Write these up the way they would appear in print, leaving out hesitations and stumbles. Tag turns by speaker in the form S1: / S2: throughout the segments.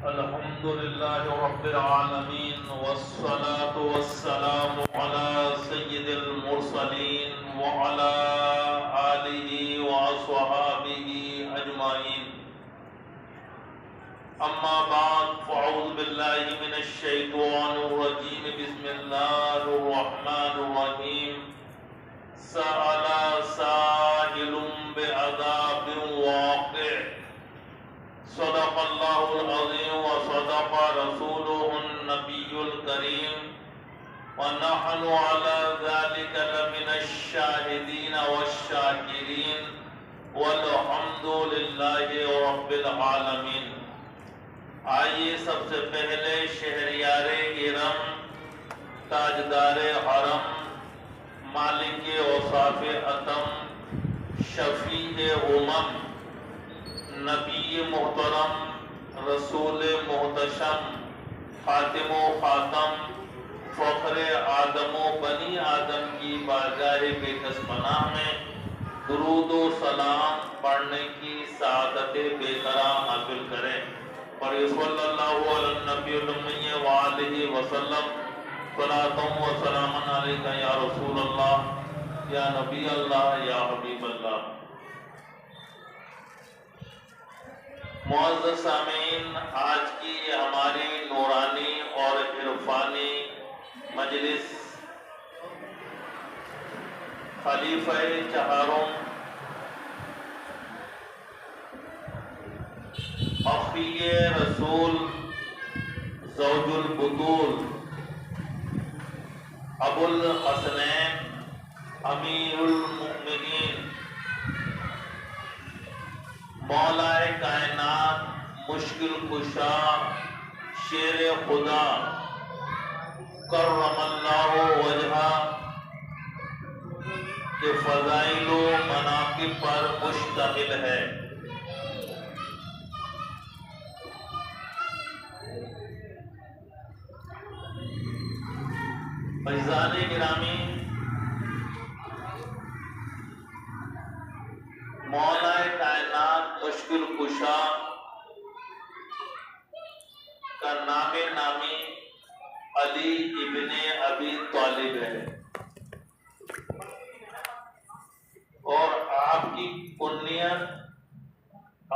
S1: الحمد لله رب العالمين والصلاة والسلام على سيد المرسلين وعلى آله وصحابه أجمعين. أما بعد فأعوذ بالله من الشيطان الرجيم. بسم الله الرحمن الرحيم. سأل سائل بعذاب واقع. صدق الله العظيم وصدق رسوله النبي الكريم ونحن على ذلك لمن الشاهدين والشاكرين والحمد لله رب العالمين. آئیے سب سے پہلے شہریار ارم، تاجدار حرم، مالک اوصاف اتم، شفیع امم، نبی محترم، رسول محتشم، خاتم و خاتم، فخر آدم و بنی آدم کی بارگاہ بے کس پناہ میں درود و سلام پڑھنے کی سعادت بے قرار حاصل کریں. اور صلی اللہ علی النبی الامی وآلہ وسلم. صلاۃ و سلام علیک یا رسول اللہ، یا نبی اللہ، یا حبیب اللہ. معزز سامعین، آج کی ہماری نورانی اور عرفانی مجلس خلیفہ چہارم اخی رسول زوج البطول ابو الحسنین امیر المؤمنین مولا کائنات مشکل کشا شیر خدا کرم اللہ وجہہ کے فضائل و مناقب پر مشتمل ہے. عزیزان گرامی، مولا کائنات مشکل کشا کا نام نامی علی ابن ابی طالب ہے، اور آپ کی کنیت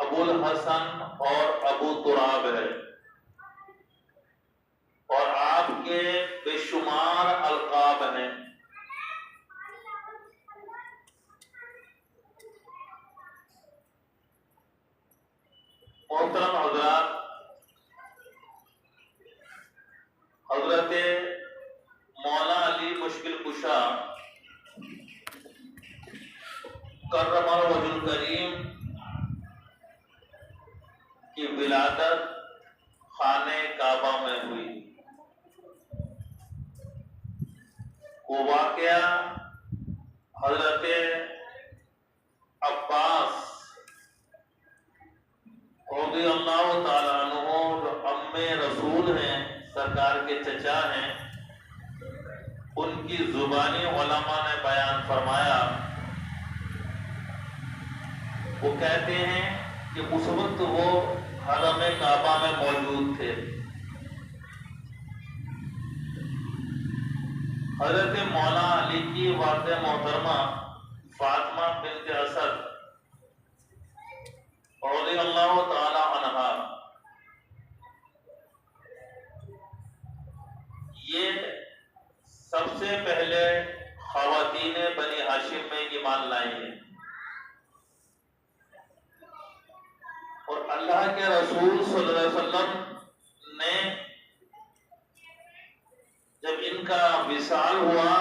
S1: ابو الحسن اور ابو تراب ہے، اور آپ کے بے شمار القاب ہیں. محترم حضرات، حضرت مولا علی مشکل کشا کرم وجہ الکریم کی ولادت خانہ کعبہ میں ہوئی. وہ واقعہ حضرت عباس رضی اللہ تعالیٰ عنہ جو ام رسول ہیں، سرکار کے چچا ہیں، ان کی زبانی علماء نے بیان فرمایا. وہ کہتے ہیں کہ اس وقت وہ حرم کعبہ میں موجود تھے. حضرت مولا علی کی والدہ محترمہ فاطمہ بنت اسد رضی اللہ تعالی عنہا، یہ سب سے پہلے خواتین بنی ہاشم میں ایمان لائی ہیں، اور اللہ کے رسول صلی اللہ علیہ وسلم نے جب ان کا وصال ہوا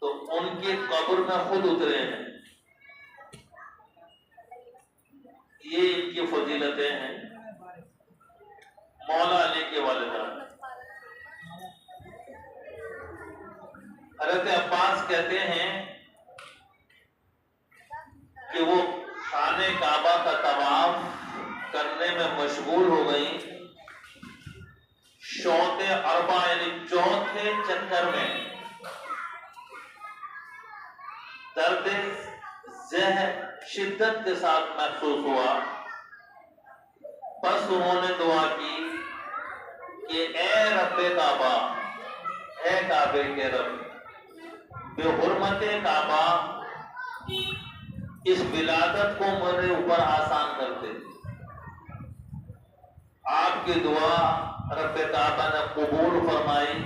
S1: تو ان کی قبر میں خود اترے ہیں. یہ ان کی فضیلتیں ہیں. مولا علی کے والدہ حضرت عباس کہتے ہیں کہ وہ خانہ کعبہ کا طواف کرنے میں مشغول ہو گئی. شوط اربع یعنی چوتھے چکر میں درد ذہن شدت کے ساتھ محسوس ہوا. بس انہوں نے دعا کی کہ اے رب کعبہ، اے کعبے کے رب، بے حرمت کعبہ اس ولادت کو میرے اوپر آسان کر دے۔ آپ کی دعا رب کعبہ نے قبول فرمائی،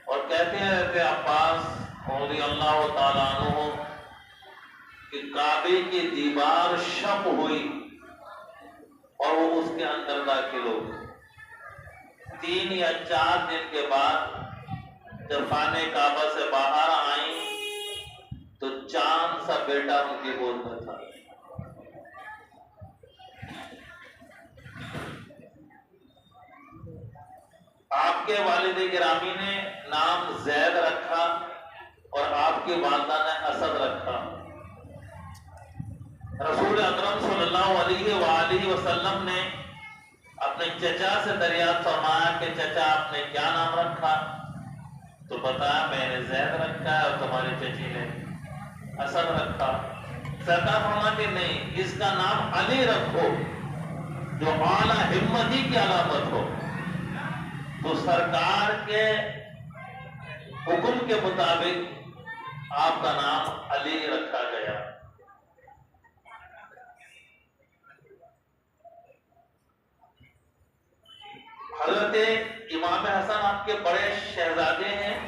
S1: اور کہتے ہیں حضرت عباس رضی اللہ تعالیٰ عنہ کہ کعبے کی دیوار شق ہوئی اور وہ اس کے اندر داخل ہو۔ 3 یا 4 دن کے بعد جب خانے کعبہ سے باہر آئیں تو چاند سا بیٹا ان کی گود میں تھا۔ آپ کے والد گرامی نے نام زید رکھا اور آپ کی والدہ نے اسد رکھا۔ رسول اکرم صلی اللہ علیہ وآلہ وسلم نے اپنے چچا سے دریافت فرمایا کہ چچا آپ نے کیا نام رکھا؟ تو بتایا میں نے زید رکھا ہے اور تمہاری چچی نے اسد رکھا۔ سرکار فرماتے نہیں، اس کا نام علی رکھو جو اعلیٰ ہمتی کی علامت ہو۔ تو سرکار کے حکم کے مطابق آپ کا نام علی رکھا گیا۔ حضرت امام حسن آپ کے بڑے شہزادے ہیں،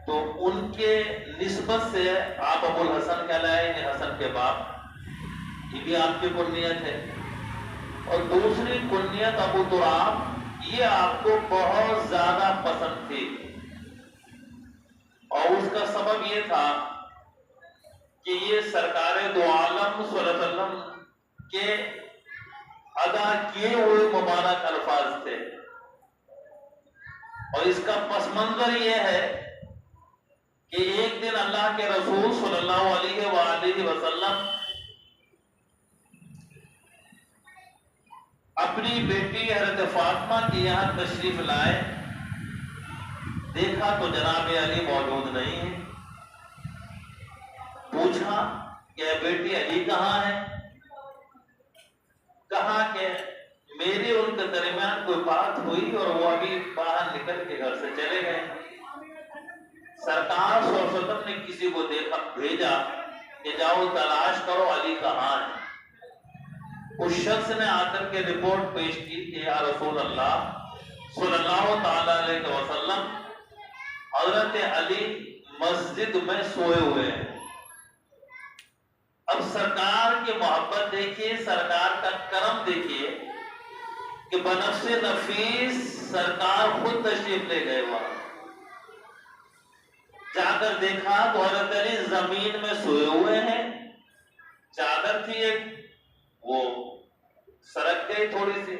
S1: تو ان کے نسبت سے آپ ابو الحسن کہلائے، حسن کے باپ، یہ بھی آپ کی کنیت ہے۔ اور دوسری کنیت ابو تراب، یہ آپ کو بہت زیادہ پسند تھی، اور اس کا سبب یہ تھا کہ یہ سرکار دو عالم صلی اللہ علیہ وسلم کے ادا کیے ہوئے مبارک الفاظ تھے۔ اور اس کا پس منظر یہ ہے کہ ایک دن اللہ کے رسول صلی اللہ علیہ وآلہ وسلم اپنی بیٹی حضرت فاطمہ کی یہاں تشریف لائے، دیکھا تو جناب علی موجود نہیں ہے۔ پوچھا کہ بیٹی علی کہاں ہے؟ کہا کہ میری ان کے درمیان کوئی بات ہوئی اور وہ ابھی باہر نکل کے گھر سے چلے گئے۔ سرکار صلی اللہ علیہ وسلم نے کسی کو دیکھا، بھیجا کہ جاؤ تلاش کرو علی کہاں ہے۔ اس شخص نے آ کر کے رپورٹ پیش کی کہ یا رسول اللہ صلی اللہ تعالی علیہ وسلم، حضرت علی مسجد میں سوئے ہوئے ہیں۔ اب سرکار کی محبت دیکھیے، سرکار کا کرم دیکھیے کہ بنفس نفیس سرکار خود تشریف لے گئے وہاں۔ جا کر دیکھا تو حضرت علی زمین میں سوئے ہوئے ہیں، چادر تھی ایک، وہ سرک گئی تھوڑی سی،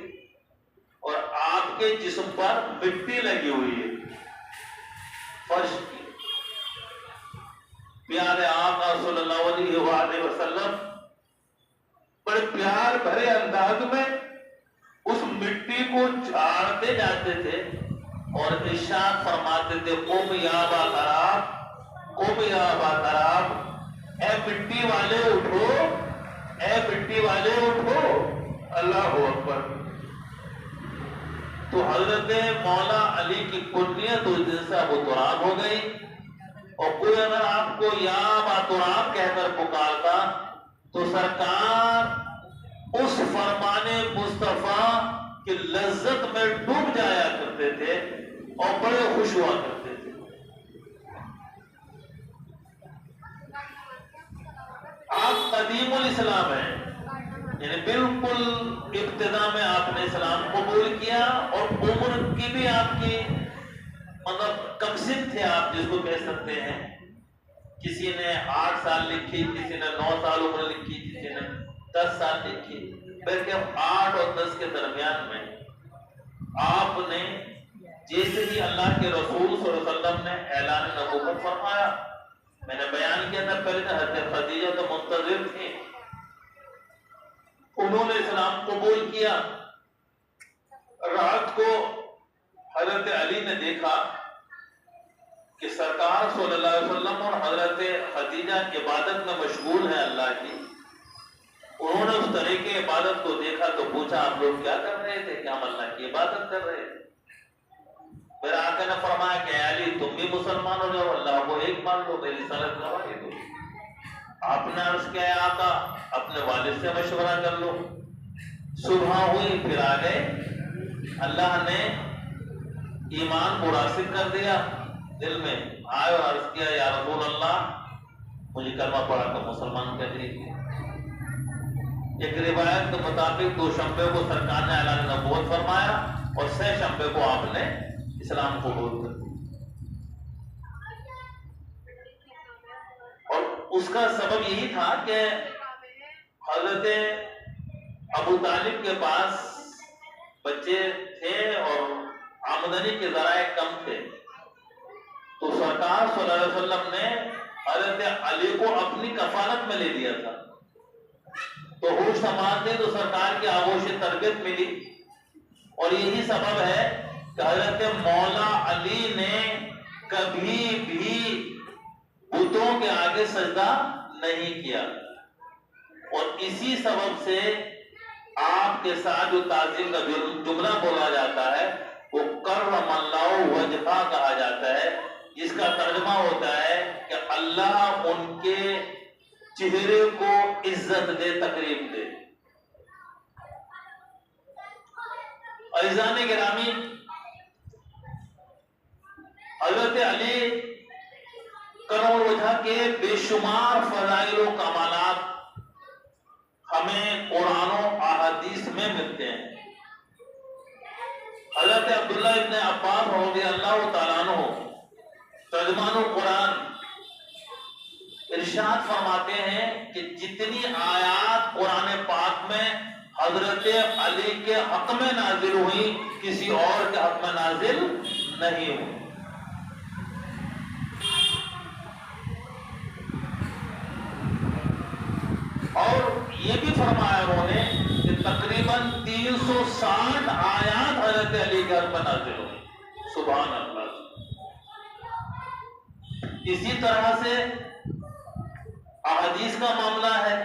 S1: اور آپ کے جسم پر مٹی لگی ہوئی ہے فرش کی۔ پیارے آقا صلی اللہ علیہ وآلہ وسلم بڑے پیار بھرے انداز میں اس مٹی کو جھاڑتے جاتے تھے اور ارشاد فرماتے تھے قم یا ابا تراب، قم یا ابا تراب، اے مٹی والے اٹھو، اے مٹی والے اٹھو، اللہ اکبر۔ تو حضرت مولا علی کی کنیت اس دن سے ابو تراب ہو گئی، اور کوئی اگر آپ کو یا ابا تراب کہہ کر پکارتا تو سرکار اس فرمان مصطفیٰ کی لذت میں ڈوب جایا کرتے تھے اور بڑے خوش ہوا کرتے تھے۔ آپ قدیم الاسلام ہیں، یعنی بالکل ابتدا میں آپ نے اسلام قبول کیا، اور عمر کی بھی آپ کی مطلب کم سن تھے آپ جس کو کہہ سکتے ہیں۔ کسی نے 8 سال لکھی، کسی نے 9 سال عمر لکھی، کسی نے 10 سال لکھی، بلکہ 8 اور 10 کے درمیان میں آپ نے جیسے ہی اللہ کے رسول صلی اللہ علیہ وسلم نے اعلان نبوت فرمایا، میں نے بیان کیا تھا پہلے، حضرت خدیجہ تو منتظر تھی، انہوں نے اسلام قبول کیا۔ رات کو حضرت علی نے دیکھا کہ سرکار صلی اللہ علیہ وسلم اور حضرت خدیجہ عبادت میں مشغول ہیں اللہ کی۔ انہوں نے اس طریقے کی عبادت کو دیکھا تو پوچھا آپ لوگ کیا کر رہے تھے؟ کہ ہم اللہ کی عبادت کر رہے تھے۔ پھر آقا نے فرمایا کہ علی تم بھی مسلمان ہو جاؤ، اللہ کو ایک مان لو، میری سنت گواہی دو۔ آپ نے عرض کیا ہے آقا اپنے والد سے مشورہ کر لو۔ صبح ہوئی پھر آ گئے، اللہ نے ایمان کو راسخ کر دیا دل میں، آئے اور عرض کیا یا رسول اللہ مجھے کلمہ پڑھا کر مسلمان کر دیجیے۔ ایک روایت کے مطابق 2 شنبے کو سرکار نے اعلان نبوت فرمایا اور 6 شنبے کو آپ نے اسلام قبول کر دیا۔ اور اس کا سبب یہی تھا کہ حضرت ابو طالب کے پاس بچے تھے اور آمدنی کے ذرائع کم تھے، تو سرکار صلی اللہ علیہ وسلم نے حضرت علی کو اپنی کفالت میں لے دیا تھا۔ تو ہوش سماعت تو سرکار کی آغوش تربیت ملی، اور یہی سبب ہے کہ حضرت مولا علی نے کبھی بھی بتوں کے آگے سجدہ نہیں کیا، اور اسی سبب سے آپ کے ساتھ جو تعظیم کا جملہ بولا جاتا ہے وہ کرم اللہ وجہہ کہا جاتا ہے، جس کا ترجمہ ہوتا ہے کہ اللہ ان کے چہرے کو عزت دے، تقریب دے۔ عزیزان گرامی، حضرت علی کرم الوجہ کے بے شمار فضائل و کمالات ہمیں قرآن و احادیث میں ملتے ہیں۔ حضرت عبداللہ ابن عباس رضی اللہ تعالیٰ عنہ ترجمان القرآن ارشاد فرماتے ہیں کہ جتنی آیات قرآن پاک میں حضرت علی کے حق میں نازل ہوئی کسی اور کے حق میں نازل نہیں ہوئی۔ اور یہ بھی فرمایا انہوں نے کہ تقریباً 360 آیات حضرت علی کے حق میں نازل ہوئی۔ سبحان اللہ۔ اسی طرح سے احادیث کا معاملہ ہے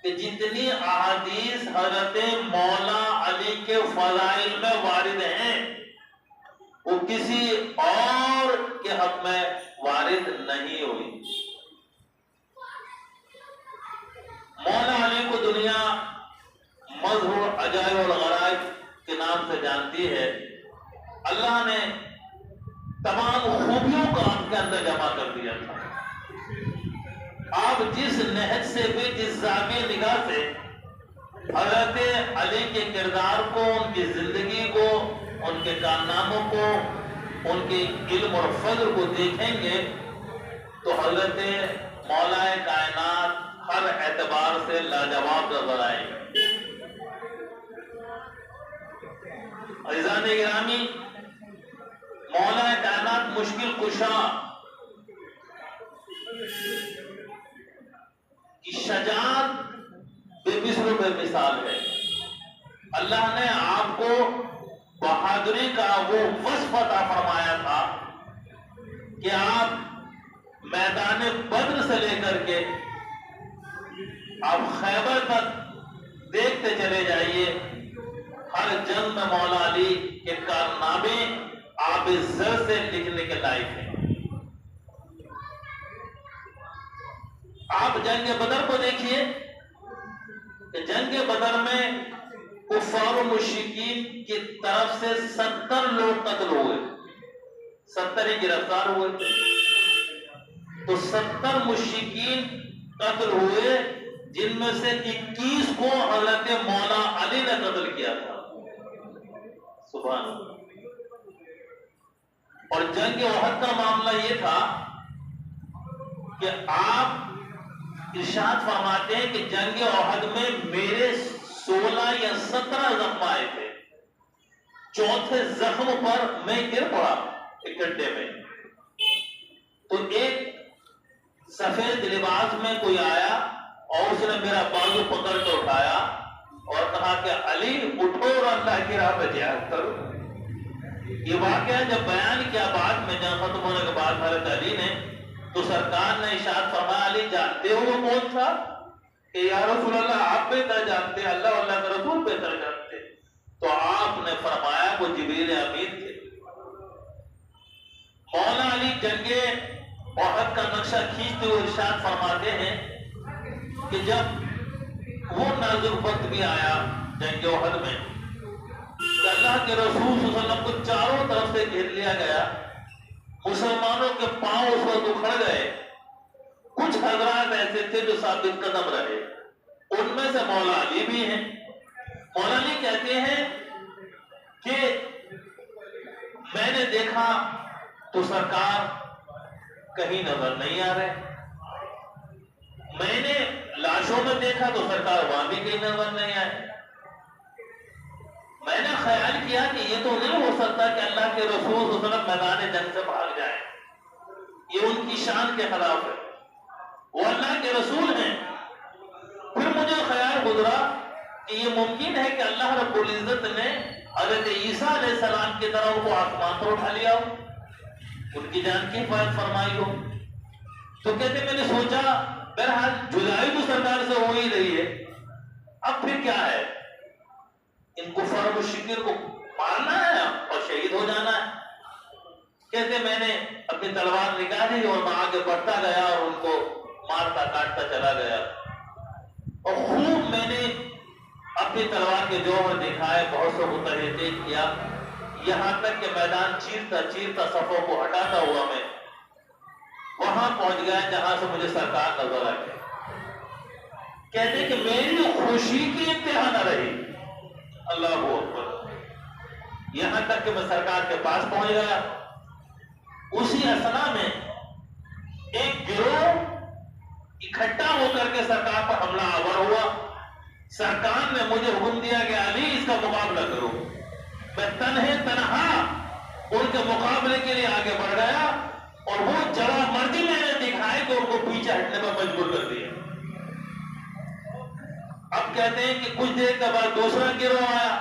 S1: کہ جتنی احادیث حضرت مولا علی کے فضائل میں وارد ہیں وہ کسی اور کے حق میں وارد نہیں ہوئی۔ مولا علی کو دنیا مظہر عجائب والغرائب کے نام سے جانتی ہے۔ اللہ نے تمام خوبیوں کو آپ کے اندر جمع کر دیا تھا۔ آپ جس نہج سے بھی، جس زاویہ نگاہ سے حضرت علی کے کردار کو، ان کی زندگی کو، ان کے کارناموں کو، ان کے علم اور فضل کو دیکھیں گے تو حضرت مولا کائنات ہر اعتبار سے لاجواب نظر آئے گا۔ عزیزان گرامی، مولا کائنات مشکل کشا کی شجاعت بے مثل و بے مثال ہے۔ اللہ نے آپ کو بہادری کا وہ وصف عطا فرمایا تھا کہ آپ میدان بدر سے لے کر کے آپ خیبر تک دیکھتے چلے جائیے، ہر جنگ میں مولا علی کے کارنامے آپ زر سے لکھنے کے لائق ہیں۔ آپ جنگ بدر کو دیکھیے کہ جنگ بدر میں کفار و مشرکین کی طرف سے 70 لوگ قتل ہوئے، 70 ہی گرفتار ہوئے تھے، تو 70 مشرکین قتل ہوئے، جن میں سے 21 کو حضرت مولا علی نے قتل کیا تھا۔ سبحان اللہ۔ اور جنگ احد کا معاملہ یہ تھا کہ آپ ارشاد فرماتے ہیں کہ جنگ احد میں میرے 16 یا 17 زخم آئے تھے، چوتھے زخم پر میں گر پڑا ایک گھنٹے میں، تو ایک سفید لباس میں کوئی آیا اور اس نے میرا بازو پکڑ کے اٹھایا اور کہا کہ علی اٹھو اور اللہ کی راہ پہ جہاد کرو۔ یہ واقعہ جب بیان کیا بعد میں جنگ ختم ہونے کے بعد حضرت علی نے، تو سرکار نے ارشاد فرمایا علی جانتے ہو وہ کون تھا؟ کہ یا رسول اللہ آپ بہتر جانتے ہیں، اللہ اللہ کا رسول بہتر جانتے ہیں۔ تو آپ نے فرمایا وہ جبریل امین تھے۔ مولا علی جنگ احد کا نقشہ کھینچتے ہوئے ارشاد فرماتے ہیں کہ جب وہ نازک وقت بھی آیا جنگ احد میں کہ اللہ کے رسول صلی اللہ علیہ وسلم کو چاروں طرف سے گھیر لیا گیا، مسلمانوں کے پاؤں اس وقت اکھڑ گئے، کچھ حضرات ایسے تھے جو ثابت قدم رہے، ان میں سے مولا علی بھی ہیں۔ مولا علی کہتے ہیں کہ میں نے دیکھا تو سرکار کہیں نظر نہیں آ رہے، میں نے لاشوں میں دیکھا تو سرکار وہاں بھی کہیں نظر نہیں آئے۔ میں نے خیال کیا کہ یہ تو نہیں ہو سکتا کہ اللہ کے رسول صلی اللہ علیہ وسلم میدان جنگ سے بھاگ جائیں، یہ ان کی شان کے خلاف ہے، وہ اللہ کے رسول ہیں۔ پھر مجھے خیال گزرا کہ یہ ممکن ہے کہ اللہ رب العزت نے حضرت عیسیٰ علیہ السلام کی طرح ان کو آسمان پر اٹھا لیا ہو، ان کی جان کی حفاظت فرمائی ہو۔ تو کہتے میں نے سوچا بہرحال جدائی تو سرکار سے ہو ہی رہی ہے، اب پھر کیا ہے، ان کفار و مشرکین کو مارنا ہے اور شہید ہو جانا ہے۔ کہتے میں نے اپنی تلوار نکالی اور میں آگے بڑھتا گیا اور ان کو مارتا کاٹتا چلا گیا، اور خوب میں نے اپنی تلوار کے جوہر دکھائے، بہت سے متحد کیا، یہاں تک کہ میدان چیرتا چیرتا صفوں کو ہٹاتا ہوا میں وہاں پہنچ گیا جہاں سے مجھے سرکار نظر آ گئے۔ کہتے کہ میری خوشی کی انتہا نہ رہی، اللہ اکبر، یہاں تک کہ میں سرکار کے پاس پہنچ گیا۔ اسی اثنا میں ایک گروہ اکٹھا ہو کر کے سرکار پر حملہ آور ہوا۔ سرکار نے مجھے حکم دیا کہ علی اس کا مقابلہ کرو۔ میں تنہا ان کے مقابلے کے لیے آگے بڑھ گیا اور وہ جواب مردی میں نے دکھائے کہ ان کو پیچھے ہٹنے پر مجبور کر دیا۔ اب کہتے ہیں کہ کچھ دیر کے بعد دوسرا گروہ آیا،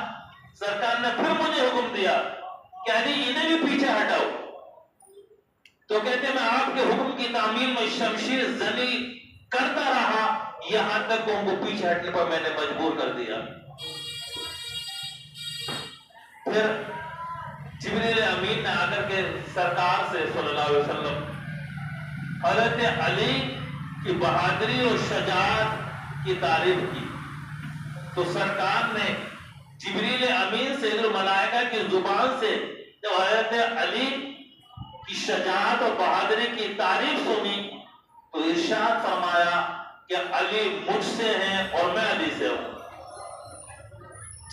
S1: سرکار نے پھر مجھے حکم دیا کہ علی انہیں بھی پیچھے ہٹاؤ۔ تو کہتے ہیں میں آپ کے حکم کی تعمیل میں شمشیر زنی کرتا رہا، یہاں تک کہ ان کو پیچھے ہٹنے پر میں نے مجبور کر دیا۔ پھر جبریل امین نے آ کر کے سرکار سے صلی اللہ علیہ وسلم حضرت علی کی بہادری اور شجاعت کی تعریف کی، تو سرکار نے جبریل امین سید الملائکہ کی زبان سے جب حضرت علی کی شجاعت اور بہادری کی تعریف سنی تو ارشاد فرمایا کہ علی مجھ سے ہیں اور میں علی سے ہوں۔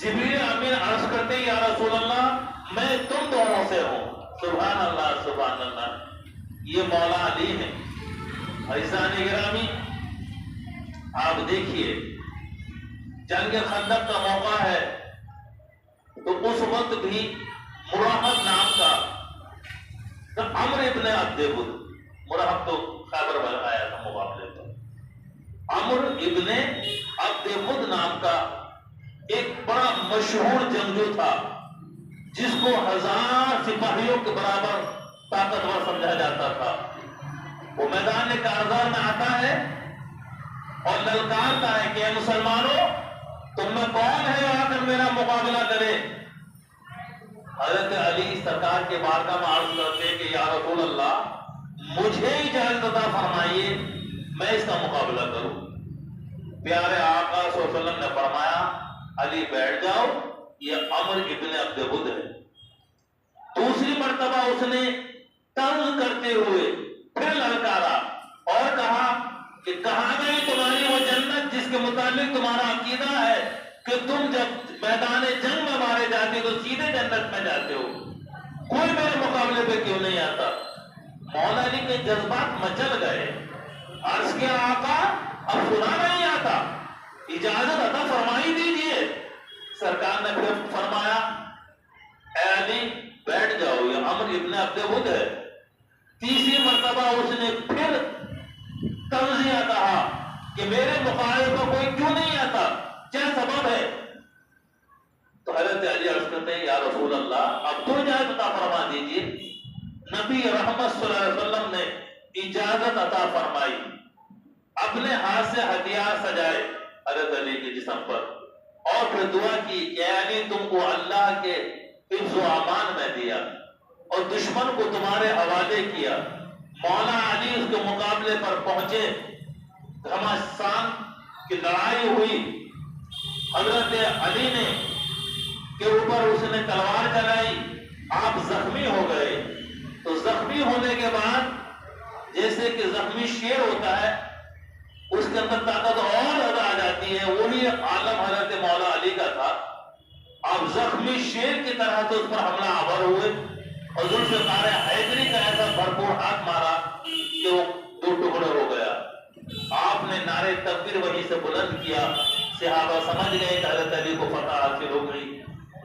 S1: جبریل امین عرض کرتے یا رسول اللہ میں تم دونوں سے ہوں۔ سبحان اللہ سبحان اللہ، یہ مولا علی ہیں۔ عزیزان گرامی، آپ دیکھیے جنگ خندق کا موقع ہے تو اس وقت بھی مراحب نام کا عمر ابن عبد ود، مراحب تو خیبر میں آیا تھا مقابلے پر، عمر ابن عبد ود نام کا ایک بڑا مشہور جنگجو تھا جس کو 1000 سپاہیوں کے برابر طاقتور سمجھا جاتا تھا۔ وہ میدان کارزار میں آتا ہے اور للکارتا ہے کہ اے مسلمانوں تم میں کون ہے آ کر میرا مقابلہ کرے۔ حضرت علی سرکار کے بارگاہ میں عرض کرتے کہ یا رسول اللہ مجھے اجازت عطا فرمائیے میں اس کا مقابلہ کروں۔ پیارے آقا صلی اللہ علیہ وسلم نے فرمایا علی بیٹھ جاؤ، یہ عمر ابن عبد ود ہے۔ دوسری مرتبہ اس نے طرز کرتے ہوئے پھر للکارا اور کہا کہ کہاں گئی تمہاری وہ جنت جس کے متعلق تمہارا عقیدہ ہے کہ تم جب میدان جنگ میں مارے جاتے تو سیدھے جنت میں جاتے ہو، کوئی میرے مقابلے پہ کیوں نہیں آتا؟ مولا علی کے جذبات مچل گئے، عرض کیا آقا اب سنا نہیں آتا، اجازت عطا فرمائی دیجئے۔ سرکار نے پھر فرمایا اے علی بیٹھ جاؤ، یہ عمر ابن عبد ود ہے۔ تیسری مرتبہ اس نے پھر تنزیہ کہا کہ میرے مقابلے پر کوئی کیوں نہیں آتا، کیا سبب ہے؟ تو حضرت علی عرض کرتے ہیں یا رسول اللہ اب تو اجازت عطا فرما دیجئے۔ نبی رحمت صلی اللہ علیہ وسلم نے اجازت عطا فرمائی۔ اپنے ہاتھ سے ہتھیار سجائے حضرت علی کے جسم پر، اور پھر دعا کی کہ اے علی تم کو اللہ کے حفظ و امان میں دیا اور دشمن کو تمہارے حوالے کیا۔ مولا علی اس کے مقابلے پر پہنچے، گھمسان کی لڑائی ہوئی، حضرت علی نے کے اوپر اس نے تلوار چلائی، آپ زخمی ہو گئے۔ تو زخمی ہونے کے بعد جیسے کہ زخمی شیر ہوتا ہے اس کے اندر طاقت اور زیادہ آ جاتی ہے، وہی عالم حضرت مولا علی کا تھا۔ آپ زخمی شیر کی طرح سے اس پر حملہ آور ہوئے اور ذوالفقار حیدری کا ایسا بھرپور ہاتھ مارا کہ وہ دو ٹکڑے ہو گیا۔ آپ نے نعرے تکبیر وہیں سے بلند کیا، صحابہ سمجھ گئے کہ حضرت علی کو فتح حاصل ہو گئی۔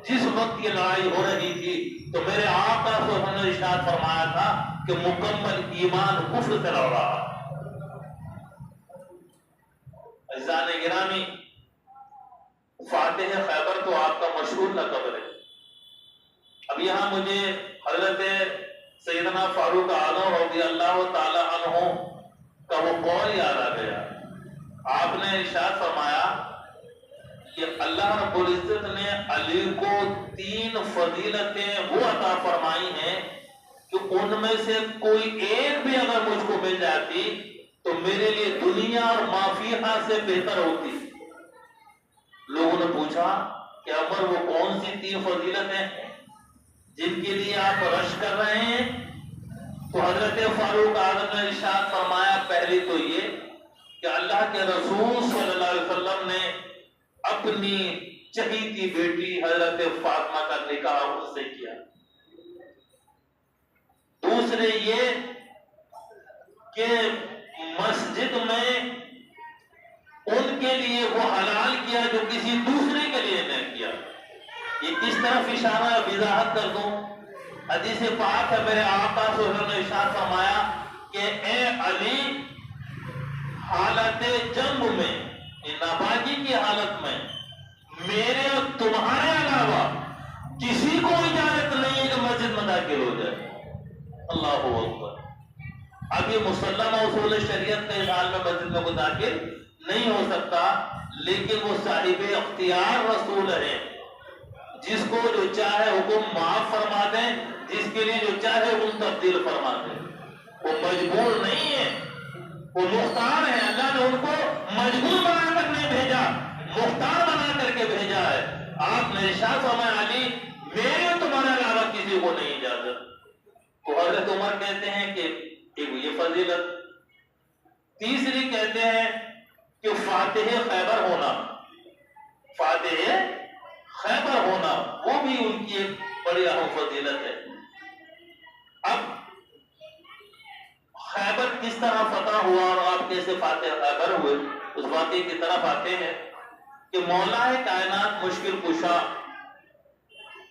S1: جس وقت یہ لڑائی ہو رہی تھی تو میرے آقا صلی اللہ علیہ وسلم نے ارشاد فرمایا تھا کہ مکمل ایمان کفر سے لڑ رہا۔ عزیزان گرامی، فاتح خیبر تو آپ کا مشہور لقب ہے۔ اب یہاں مجھے حضرت سیدنا فاروق اعظم رضی اللہ تعالی عنہ کا وہ قول یاد آ گیا۔ آپ نے ارشاد فرمایا کہ اللہ رب العزت نے علی کو 3 فضیلتیں وہ عطا فرمائی ہیں کہ ان میں سے کوئی ایک بھی اگر مجھ کو مل جاتی تو میرے لیے دنیا اور ما فیہا سے بہتر ہوتی۔ لوگوں نے پوچھا کہ عمر وہ کون سی 3 فضیلتیں ہیں جن کے لیے آپ رش کر رہے ہیں؟ تو حضرت فاروق اعظم نے ارشاد فرمایا پہلی تو یہ کہ اللہ کے رسول صلی اللہ علیہ وسلم نے اپنی چہیتی بیٹی حضرت فاطمہ کا نکاح ان سے کیا۔ دوسرے یہ کہ مسجد میں ان کے لیے وہ حلال کیا جو کسی دوسرے کے لیے نہ کیا۔ یہ کس طرف اشارہ وضاحت کر دوں، حدیث پاک ہے میرے آقا صلی اللہ علیہ وسلم نے ارشاد فرمایا کہ اے علی، حالت جنگ میں، ناپاکی کی حالت میں میرے اور تمہارے علاوہ کسی کو اجازت نہیں ہے کہ مسجد میں داخل ہو جائے۔ اللہ اکبر۔ اب یہ مسلمہ اصول شریعت کے حال میں مسجد میں کوئی داخل نہیں ہو سکتا، لیکن وہ صاحب اختیار رسول ہیں، جس کو جو چاہے حکم معاف فرما دیں، جس کے لیے جو چاہے حکم تبدیل فرما دیں۔ وہ مجبور نہیں ہے، وہ مختار ہے۔ اللہ نے ان کو مجبور بنا کر نہیں بھیجا، مختار بنا کر کے بھیجا ہے۔ آپ نے ارشاد فرمایا علی، میرے اور تمہارے علاوہ کسی کو نہیں اجازت۔ تو حضرت عمر کہتے ہیں کہ یہ فضیلت۔ تیسری کہتے ہیں کہ فاتح خیبر ہونا، فاتح خیبر ہونا وہ بھی ان کی ایک بڑی اہم فضیلت ہے۔ اب خیبر کس طرح فتح ہوا اور آپ کیسے فاتح خیبر ہوئے، اس واقعے کی طرف آتے ہیں کہ مولا کائنات مشکل کشا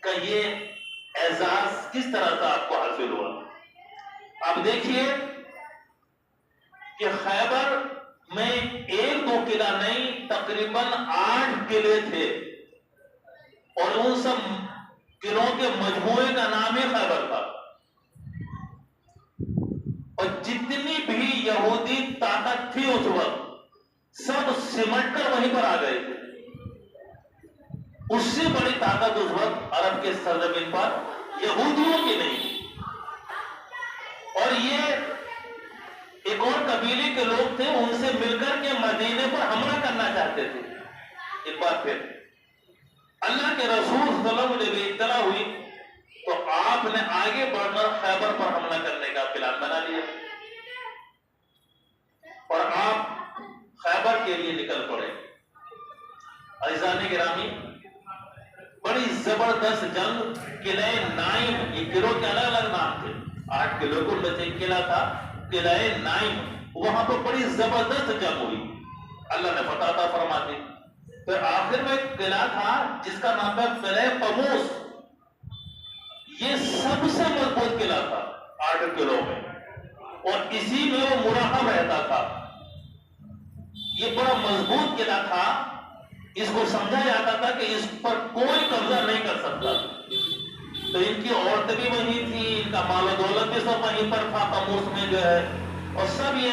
S1: کا یہ اعزاز کس طرح سے آپ کو حاصل ہوا۔ اب دیکھیے کہ خیبر میں 1-2 قلعہ نہیں، تقریباً 8 قلعے تھے، اور ان سب قلعوں کے مجموعے کا نام ہی خیبر تھا۔ اور جتنی بھی یہودی طاقت تھی اس وقت سب سمٹ کر وہیں پر آ گئے تھے۔ اس سے بڑی طاقت اس وقت عرب کے سرزمین پر یہودیوں کی نہیں۔ اور یہ ایک اور قبیلے کے لوگ تھے، ان سے مل کر کے مدینے پر حملہ کرنا چاہتے تھے۔ ایک بار پھر اللہ کے رسول صلی اللہ علیہ وسلم جب اطلاع ہوئی تو آپ نے آگے بڑھ کر خیبر پر حملہ کرنے کا پلان بنا لیا اور آپ خیبر کے لیے نکل پڑے۔ عزیزان گرامی، بڑی زبردست جنگ، قلعہ نائم، یہ قلعوں کے الگ الگ نام تھے، 8 قلعوں کو میں سے ایک قلعہ تھا قلعہ نائم، وہاں پر بڑی زبردست جنگ ہوئی، اللہ نے فتح عطا فرما دی۔ پھر آخر میں ایک قلعہ تھا جس کا نام ہے قلعہ قموس، یہ سب سے مضبوط قلعہ تھا 8 قلعوں میں، اور اسی میں وہ مراقب رہتا تھا۔ یہ بڑا مضبوط قلعہ تھا، اس کو سمجھا جاتا تھا کہ اس پر کوئی قبضہ نہیں کر سکتا۔ تو ان کی عورتیں بھی وہیں تھی، ان کا مال و دولت بھی سب وہیں پر تھا قموس میں جو ہے، اور سب یہ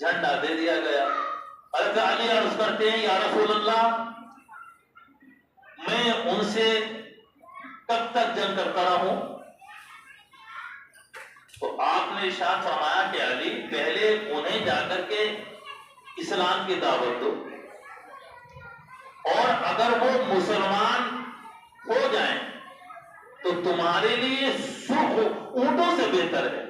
S1: جھنڈا دے دیا گیا. حضرت علی عرض کرتے ہیں یا رسول اللہ میں ان سے کب تک جنگ کرتا رہوں؟ تو آپ نے ارشاد فرمایا کہ علی پہلے انہیں جا کر کے اسلام کی دعوت دو، اور اگر وہ مسلمان ہو جائیں تو تمہارے لیے سرخ اونٹوں سے بہتر ہے.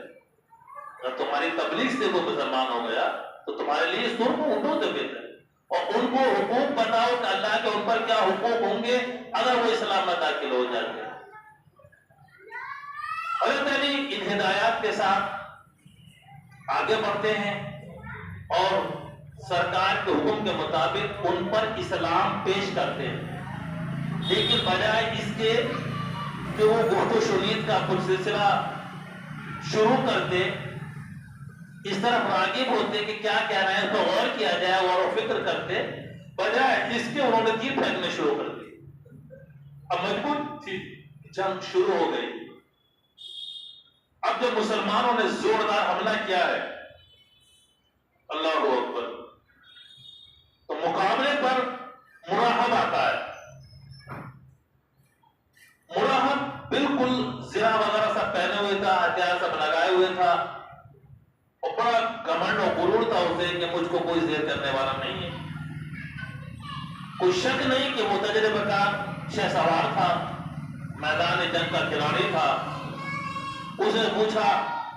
S1: اگر تمہاری تبلیغ سے وہ مسلمان ہو گیا تو تمہارے لیے سرخ اونٹوں سے بہتر ہے. اور ان کو حقوق بتاؤ کہ اللہ کے ان پر کیا حقوق ہوں گے اگر وہ اسلام میں داخل ہو جاتے ہیں. حضرت علی ان ہدایات کے ساتھ آگے بڑھتے ہیں اور سرکار کے حکم کے مطابق ان پر اسلام پیش کرتے ہیں. لیکن بجائے اس کے کہ وہ گفت و شنید کا کچھ سلسلہ شروع کرتے، اس طرف راغب ہوتے کہ کیا کہنا ہے تو غور کیا جائے، غور و فکر کرتے، بجائے اس کے انہوں نے تیر پھینکنے شروع کر دی. اب مجبور تھی، جنگ شروع ہو گئی. اب جب مسلمانوں نے زوردار حملہ کیا ہے، اللہ اکبر، تو مقابلے پر مراحب آتا ہے. مراحب بالکل زرہ وغیرہ سب پہنے ہوئے تھا، ہتھیار سب لگائے ہوئے تھا، اور بڑا گھمنڈ اور غرور تھا اسے کہ مجھ کو کوئی زیر کرنے والا نہیں ہے. کوئی شک نہیں کہ وہ تجربہ کار شہ سوار تھا، میدان جنگ کا کھلاڑی تھا. اس نے پوچھا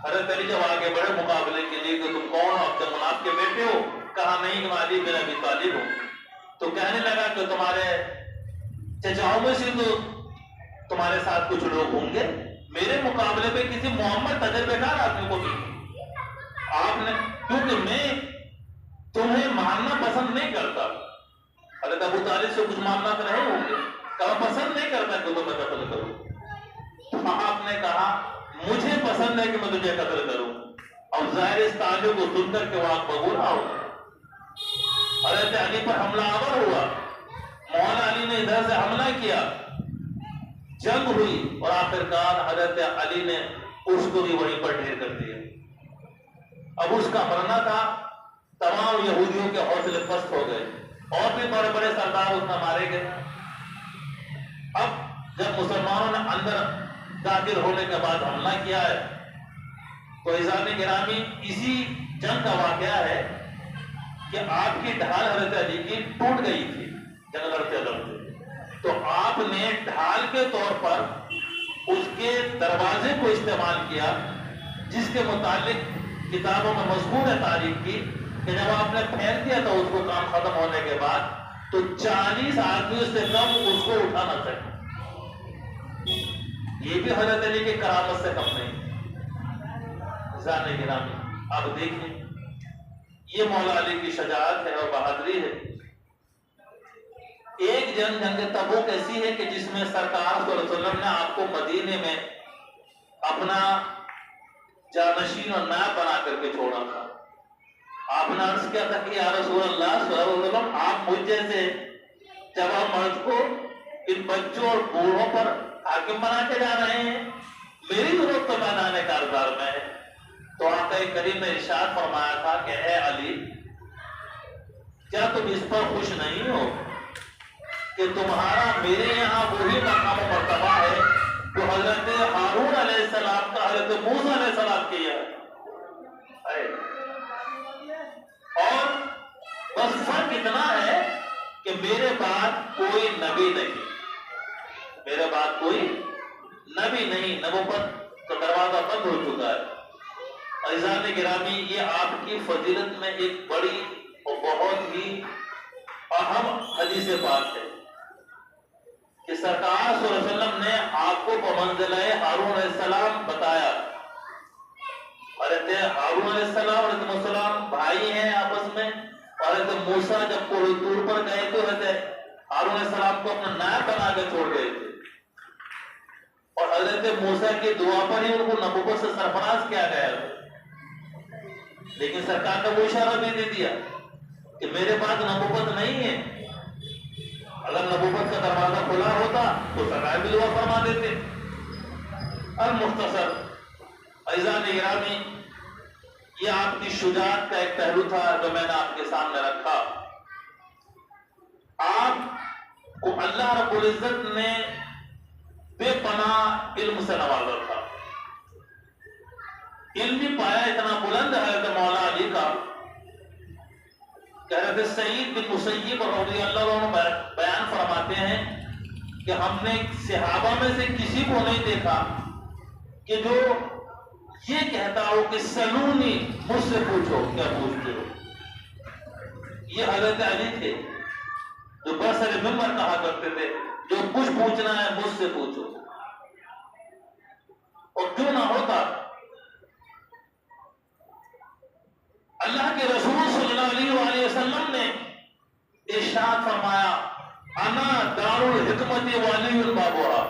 S1: حضرت علی جب آگے بڑھے مقابلے کے لیے کہ تم کون ہو؟ عبد مناف کے بیٹے ہو؟ کہا نہیں کہ میں علی بن ابی طالب ہوں. تو کہنے لگا کہ تمہارے چچاؤں میں سے تو تمہارے ساتھ کچھ لوگ ہوں گے، میرے مقابلے پہ کسی محمد تجربے کار آدمی کو بھی آپ نے، کیونکہ میں تمہیں ماننا پسند نہیں کرتا. حضرت ابو طالب سے کچھ معاملات رہے ہوں گے، کہا پسند نہیں کرتا کہ تمہیں قتل کروں. تو آپ نے کہا مجھے پسند ہے کہ میں تجھے قتل کروں. اور ظاہر اس تعلق کو سن کر کے وہ آگ بگولا ہو. حضرت علی پر حملہ آور ہوا، مولا علی نے ادھر سے حملہ کیا، جنگ ہوئی، اور آخرکار حضرت علی نے اس کو بھی وہیں پر ڈھیر کر دیا. اب اس کا مرنا تھا، تمام یہودیوں کے حوصلے پست ہو گئے، اور بھی بڑے بڑے سردار اس میں مارے گئے. اب جب مسلمانوں نے اندر داخل ہونے کے بعد حملہ کیا ہے تو عزیزان گرامی اسی جنگ کا واقعہ ہے کہ آپ کی ڈھال حضرت علی کی ٹوٹ گئی تھی جنگ لڑتے لڑتے. تو آپ نے ڈھال کے طور پر اس کے دروازے کو استعمال کیا، جس کے متعلق کتابوں میں مذکور ہے تاریخ کی کہ جب آپ نے پھینک دیا تھا اس کو کام ختم ہونے کے بعد تو 40 آدمی سے کم اس کو اٹھا نہ سکے. یہ بھی حضرت علی کی کرامت سے کم نہیں. عزیزان گرامی آپ دیکھیں یہ مولا علی کی شجاعت ہے اور بہادری ہے. ایک جنگ تبوک ایسی ہے کہ جس میں سرکار صلی اللہ علیہ وسلم نے آپ کو مدینے میں اپنا جانشین اور نائب بنا کر کے چھوڑا تھا. آپ نے عرض کیا تھا کہ یا رسول اللہ صلی اللہ علیہ وسلم آپ مجھ جیسے جوان مرد کو ان بچوں اور بوڑھوں پر حاکم بنا کے جا رہے ہیں، میری ضرورت تو میدان کارزار میں ہے. تو آقا کریم نے ارشاد فرمایا تھا کہ اے علی کیا تم اس پر خوش نہیں ہو کہ تمہارا میرے یہاں وہی مقام و مرتبہ ہے جو حضرت ہارون علیہ السلام کا حضرت موسیٰ علیہ السلام کیا ہے. اور بس فرق اتنا ہے کہ میرے بعد کوئی نبی نہیں، میرے بعد کوئی نبی نہیں، نبوت کا دروازہ بند ہو چکا ہے. عزیزان گرامی یہ آپ کی فضیلت میں ایک بڑی اور بہت ہی اہم حدیث بات ہے کہ سرکار صلی اللہ علیہ وسلم نے آپ کو بمنزلہ ہارون علیہ السلام بتایا. حضرت ہارون علیہ السلام اور حضرت السلام بھائی ہیں آپس میں، اور حضرت موسیٰ جب کوئی دور پر گئے تو حضرت ہارون علیہ السلام کو اپنا نائب بنا کے چھوڑ گئے تھے، اور حضرت موسیٰ کی دعا پر ہی ان کو نبوت سے سرفراز کیا گیا تھا. لیکن سرکار نے وہ اشارہ بھی دے دیا کہ میرے پاس نبوت نہیں ہے. اگر نبوت کا دروازہ کھلا ہوتا تو سرکار بھی دعا فرما دیتے. المختصر عزیزان گرامی یہ آپ کی شجاعت کا ایک پہلو تھا جو میں نے آپ کے سامنے رکھا. آپ کو اللہ رب العزت نے بے پناہ علم سے نوازا تھا. علمی پایا اتنا بلند ہے حضرت مولا علی کا کہ حضرت سعید بن مسیب رضی اللہ عنہ بیان فرماتے ہیں کہ ہم نے صحابہ میں سے کسی کو نہیں دیکھا کہ جو یہ کہتا ہو کہ سلونی، مجھ سے پوچھو کیا پوچھتے ہو. یہ حضرت علی تھے جو برسر ممبر کہا کرتے تھے جو کچھ پوچھنا ہے مجھ سے پوچھو. اور کیوں نہ ہوتا اللہ کے رسول صلی اللہ علیہ وآلہ وسلم نے ارشاد فرمایا انا دار الحکمت وعلی بابوہا،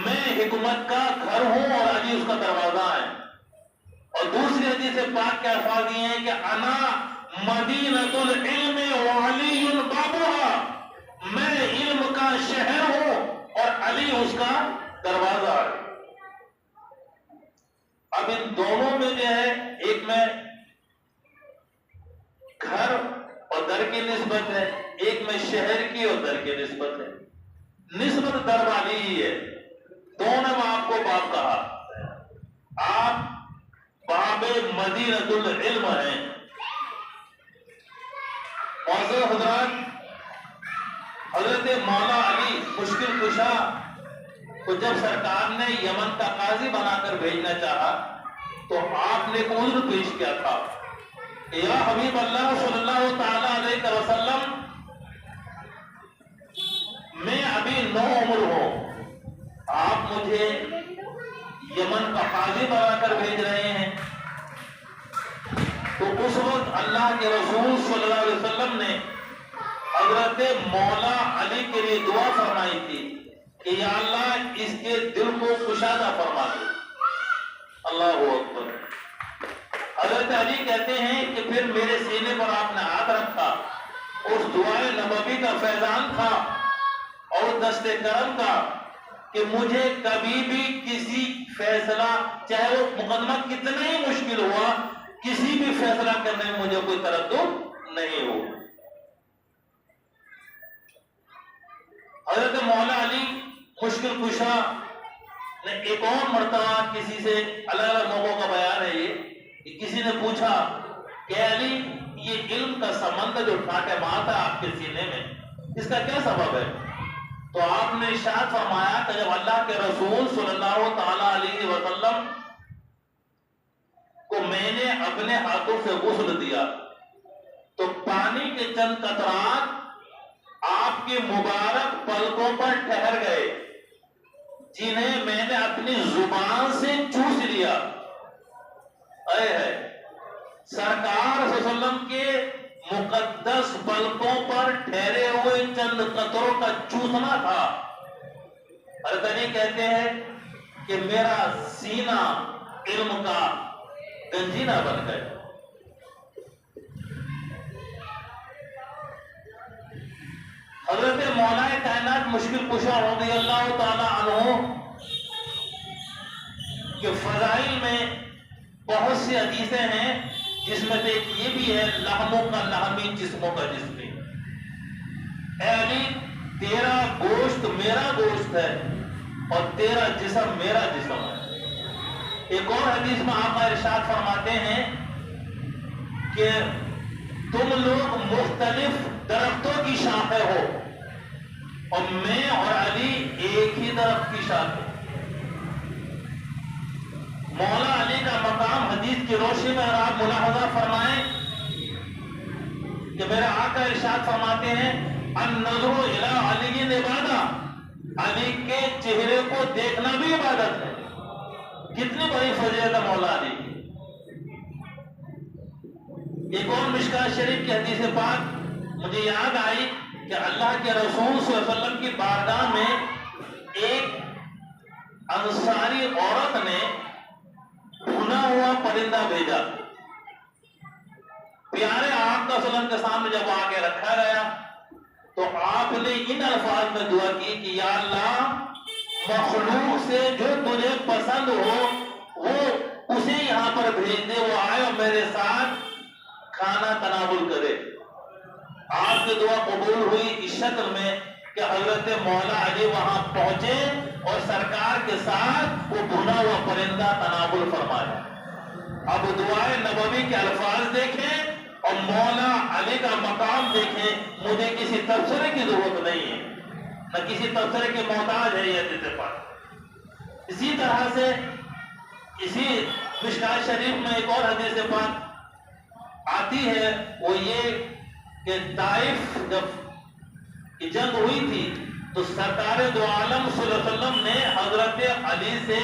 S1: میں حکمت کا گھر ہوں اور علی اس کا دروازہ ہے. اور دوسری حدیث پاک کے الفاظ یہ ہیں کہ انا مدینۃ العلم وعلی بابوہا، میں علم کا شہر ہوں اور علی اس کا دروازہ ہے. اب ان دونوں میں جو ہے ایک میں گھر اور در کی نسبت ہے، ایک میں شہر کی اور در کی نسبت ہے. نسبت در والی ہی ہے. دونوں میں آپ کو باب کہا، آپ باب مدینۃ العلم ہیں. معزز حضرات، حضرت مولا علی مشکل کشا کو جب سرکار نے یمن کا قاضی بنا کر بھیجنا چاہا تو آپ نے ایک عذر پیش کیا تھا کہ یا حبیب اللہ صلی اللہ تعالی علیہ وسلم، میں ابھی نو عمر ہوں، آپ مجھے یمن کا قاضی بنا کر بھیج رہے ہیں. تو اس وقت اللہ کے رسول صلی اللہ علیہ وسلم نے حضرت مولا علی کے لیے دعا فرمائی تھی کہ یا اللہ اس کے دل کو کشادہ فرما دے. اللہ اکبر. حضرت علی کہتے ہیں کہ پھر میرے سینے پر آپ نے ہاتھ رکھا. اس دعائے نبوی کا فیضان تھا اور دست کرم کا کہ مجھے کبھی بھی کسی فیصلہ، چاہے وہ مقدمہ کتنا ہی مشکل ہوا، کسی بھی فیصلہ کرنے میں مجھے کوئی تردد نہیں ہو. حضرت مولا علی مشکل کشا نے ایک اور مرتبہ کسی سے، الگ الگ موقعوں کا بیان ہے یہ، کہ کسی نے پوچھا کہ علی یہ علم کا سمندر جو ٹھاٹے مارتا ہے آپ کے سینے میں، اس کا کیا سبب ہے؟ تو آپ نے ارشاد فرمایا کہ جب اللہ کے رسول صلی اللہ تعالی علیہ وسلم کو میں نے اپنے ہاتھوں سے غسل دیا تو پانی کے چند قطرات آپ کے مبارک پلکوں پر ٹھہر گئے، جنہیں میں نے اپنی زبان سے چوس لیا. اے ہے سرکار صلی اللہ علیہ وسلم کے مقدس پلکوں پر ٹھہرے ہوئے چند قطروں کا چوسنا تھا. حضرت علی کہتے ہیں کہ میرا سینہ علم کا گنجینہ بن گئے. حضرت مولا کائنات مشکل کشا رضی اللہ تعالی عنہ کے فضائل میں بہت سی حدیثیں ہیں، جس میں سے ایک یہ بھی ہے لحموں کا لحمی جسموں کا جسمی. اے علی تیرا گوشت میرا گوشت ہے اور تیرا جسم میرا جسم ہے. ایک اور حدیث میں آقا ارشاد فرماتے ہیں کہ تم لوگ مختلف درختوں کی شاخیں ہو اور میں اور علی ایک ہی درخت کی شاخیں. مولا علی کا مقام حدیث کی روشنی میں آپ ملاحظہ فرمائیں کہ میرے آقا ارشاد فرماتے ہیں النظر الی علی عبادہ، علی کے چہرے کو دیکھنا بھی عبادت ہے. کتنی بڑی فضیلت ہے مولا علی کی. ایک اور مشکات شریف کی حدیث پاک مجھے یاد آئی کہ اللہ کے رسول صلی اللہ علیہ وسلم کی بارگاہ میں ایک انصاری عورت نے بھنا ہوا پرندہ بھیجا. پیارے آپ کا وسلم کے سامنے جب آگے رکھا گیا تو آپ نے ان الفاظ میں دعا کی کہ یا اللہ مخلوق سے جو تجھے پسند ہو وہ اسے یہاں پر بھیج دے، وہ آئے اور میرے ساتھ کھانا تناول کرے۔ آپ کی دعا قبول ہوئی اس شکل میں کہ حضرت مولا علی وہاں پہنچے اور سرکار کے ساتھ وہ بھنا ہوا پرندہ تناول فرمایا۔ اب دعائے نبوی کے الفاظ دیکھیں اور مولا علی کا مقام دیکھیں۔ مجھے کسی تبصرے کی ضرورت نہیں ہے، نہ کسی تبصرے کے محتاج ہے یہ حدیث پاک۔ اسی طرح سے اسی مشکوٰۃ شریف میں ایک اور حدیث پاک آتی ہے، وہ یہ کہ طائف جب کی جنگ ہوئی تھی تو سرکار دو عالم صلی اللہ علیہ وسلم نے حضرت علی سے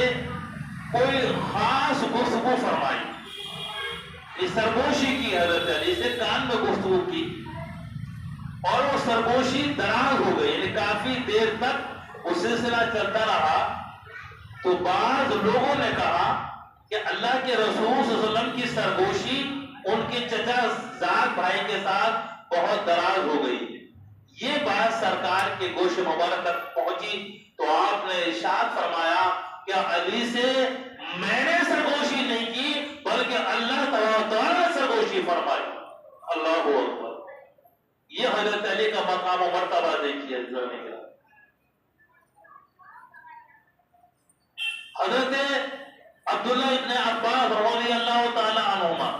S1: کوئی خاص گفتگو فرمائی، اس سرگوشی کی، حضرت علی سے کان میں گفتگو کی، اور وہ سرگوشی دراز ہو گئی، یعنی کافی دیر تک وہ سلسلہ چلتا رہا۔ تو بعض لوگوں نے کہا کہ اللہ کے رسول صلی اللہ علیہ وسلم کی سرگوشی ان کے چچا زاد بھائی کے ساتھ بہت دراز ہو گئی۔ یہ بات سرکار کے گوش مبارک تک پہنچی تو آپ نے ارشاد فرمایا کہ علی سے میں نے سرگوشی نہیں کی بلکہ اللہ تعالیٰ نے سرگوشی فرمائی۔ اللہ اکبر! یہ حضرت علی کا مقام و مرتبہ دیکھیے۔ حضرت عبداللہ ابن عباس رضی اللہ تعالی عنہما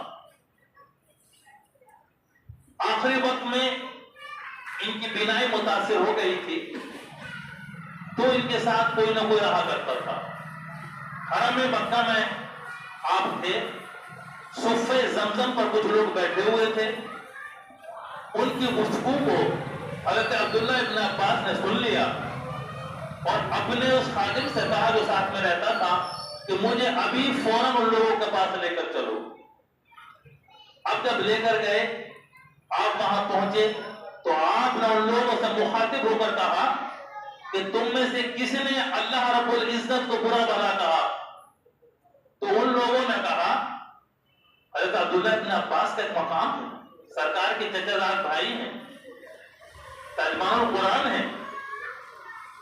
S1: آخری وقت میں ان کی بینائی متاثر ہو گئی تھی تو ان کے ساتھ کوئی نہ کوئی رہا کرتا تھا۔ حرم مکہ میں آپ تھے، صفے زمزم پر کچھ لوگ بیٹھے ہوئے تھے، ان کی گفتگو کو حضرت عبداللہ ابن عباس نے سن لیا اور اپنے اس خادم سے کہا جو ساتھ میں رہتا تھا کہ مجھے ابھی فوراً ان لوگوں کے پاس لے کر چلو۔ اب جب لے کر گئے، آپ وہاں پہنچے تو آپ نے ان لوگوں سے مخاطب ہو کر کہا کہ تم میں سے کس نے اللہ رب العزت کو برا بھلا کہا؟ تو ان لوگوں نے کہا، حضرت عبداللہ ابن عباس کا ایک مقام ہے، سرکار کے چچا زاد بھائی ہیں، ترجمان القرآن ہیں،